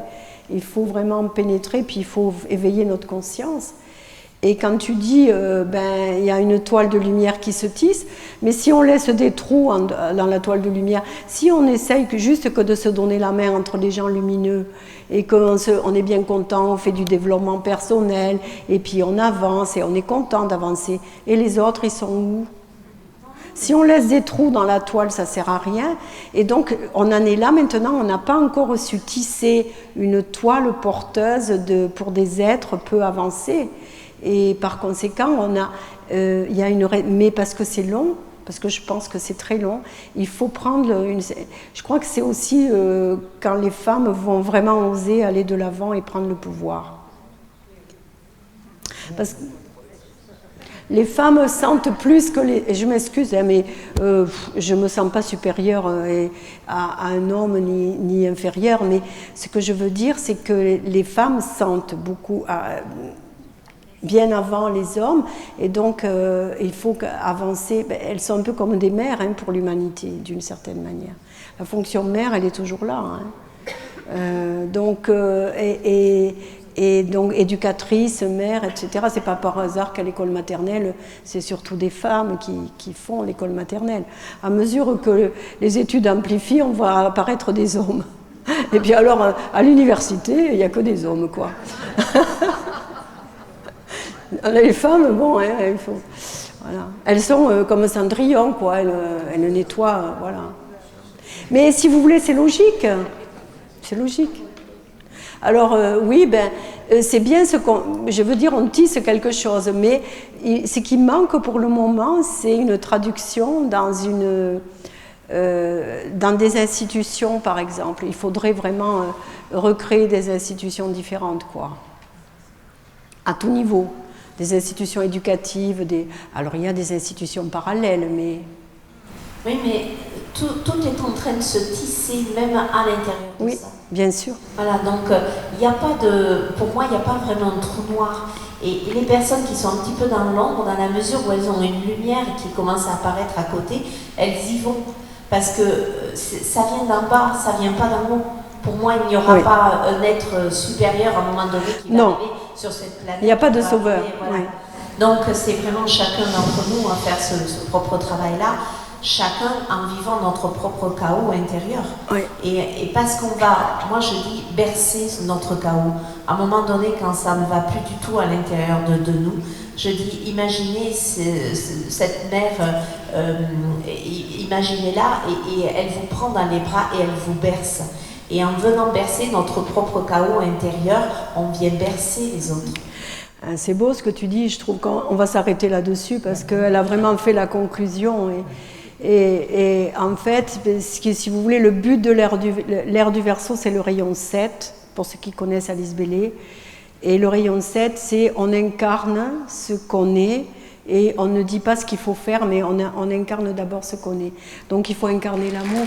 il faut vraiment pénétrer, puis il faut éveiller notre conscience. Et quand tu dis, il y a une toile de lumière qui se tisse, mais si on laisse des trous dans la toile de lumière, si on essaye juste que de se donner la main entre des gens lumineux, et qu'on est bien content, on fait du développement personnel, et puis on avance, et on est content d'avancer, et les autres, ils sont où? Si on laisse des trous dans la toile, ça ne sert à rien. Et donc, on en est là maintenant, on n'a pas encore su tisser une toile porteuse pour des êtres peu avancés. Et par conséquent, il y a mais parce que c'est long, parce que je pense que c'est très long, il faut prendre je crois que c'est aussi quand les femmes vont vraiment oser aller de l'avant et prendre le pouvoir. Parce que les femmes sentent plus que et je m'excuse, hein, mais je ne me sens pas supérieure à un homme ni inférieure, mais ce que je veux dire, c'est que les femmes sentent beaucoup bien avant les hommes, et donc il faut avancer. Elles sont un peu comme des mères, hein, pour l'humanité, d'une certaine manière. La fonction mère, elle est toujours là. Hein. Et donc éducatrice, mère, etc. C'est pas par hasard qu'à l'école maternelle, c'est surtout des femmes qui font l'école maternelle. À mesure que les études amplifient, on voit apparaître des hommes. Et puis alors, à l'université, il n'y a que des hommes, quoi. Les femmes, bon, hein, voilà. Elles sont comme Cendrillon, quoi. Elles nettoient, voilà. Mais si vous voulez, c'est logique. C'est logique. Alors oui, c'est bien je veux dire, on tisse quelque chose, mais ce qui manque pour le moment, c'est une traduction dans des institutions, par exemple. Il faudrait vraiment recréer des institutions différentes, quoi, à tout niveau. Des institutions éducatives, alors il y a des institutions parallèles, mais... Oui, mais tout est en train de se tisser, même à l'intérieur de ça. Oui, bien sûr. Voilà, donc il n'y a pas pour moi, il n'y a pas vraiment de trou noir. Et les personnes qui sont un petit peu dans l'ombre, dans la mesure où elles ont une lumière qui commence à apparaître à côté, elles y vont. Parce que ça vient d'en bas, ça ne vient pas d'en haut. Pour moi, il n'y aura pas un être supérieur à un moment donné qui va arriver sur cette planète. Il n'y a pas de sauveur. Voilà. Oui. Donc c'est vraiment chacun d'entre nous à faire ce propre travail-là, chacun en vivant notre propre chaos intérieur. Oui. Et parce qu'on va, moi je dis, bercer notre chaos. À un moment donné, quand ça ne va plus du tout à l'intérieur de nous, je dis, imaginez cette mère, imaginez-la, et elle vous prend dans les bras et elle vous berce. Et en venant bercer notre propre chaos intérieur, on vient bercer les autres. C'est beau ce que tu dis, je trouve qu'on va s'arrêter là-dessus parce qu'elle a vraiment fait la conclusion. Et en fait, si vous voulez, le but de l'ère du Verseau, c'est le rayon 7, pour ceux qui connaissent Alice Bailey. Et le rayon 7, c'est on incarne ce qu'on est et on ne dit pas ce qu'il faut faire, mais on incarne d'abord ce qu'on est. Donc il faut incarner l'amour.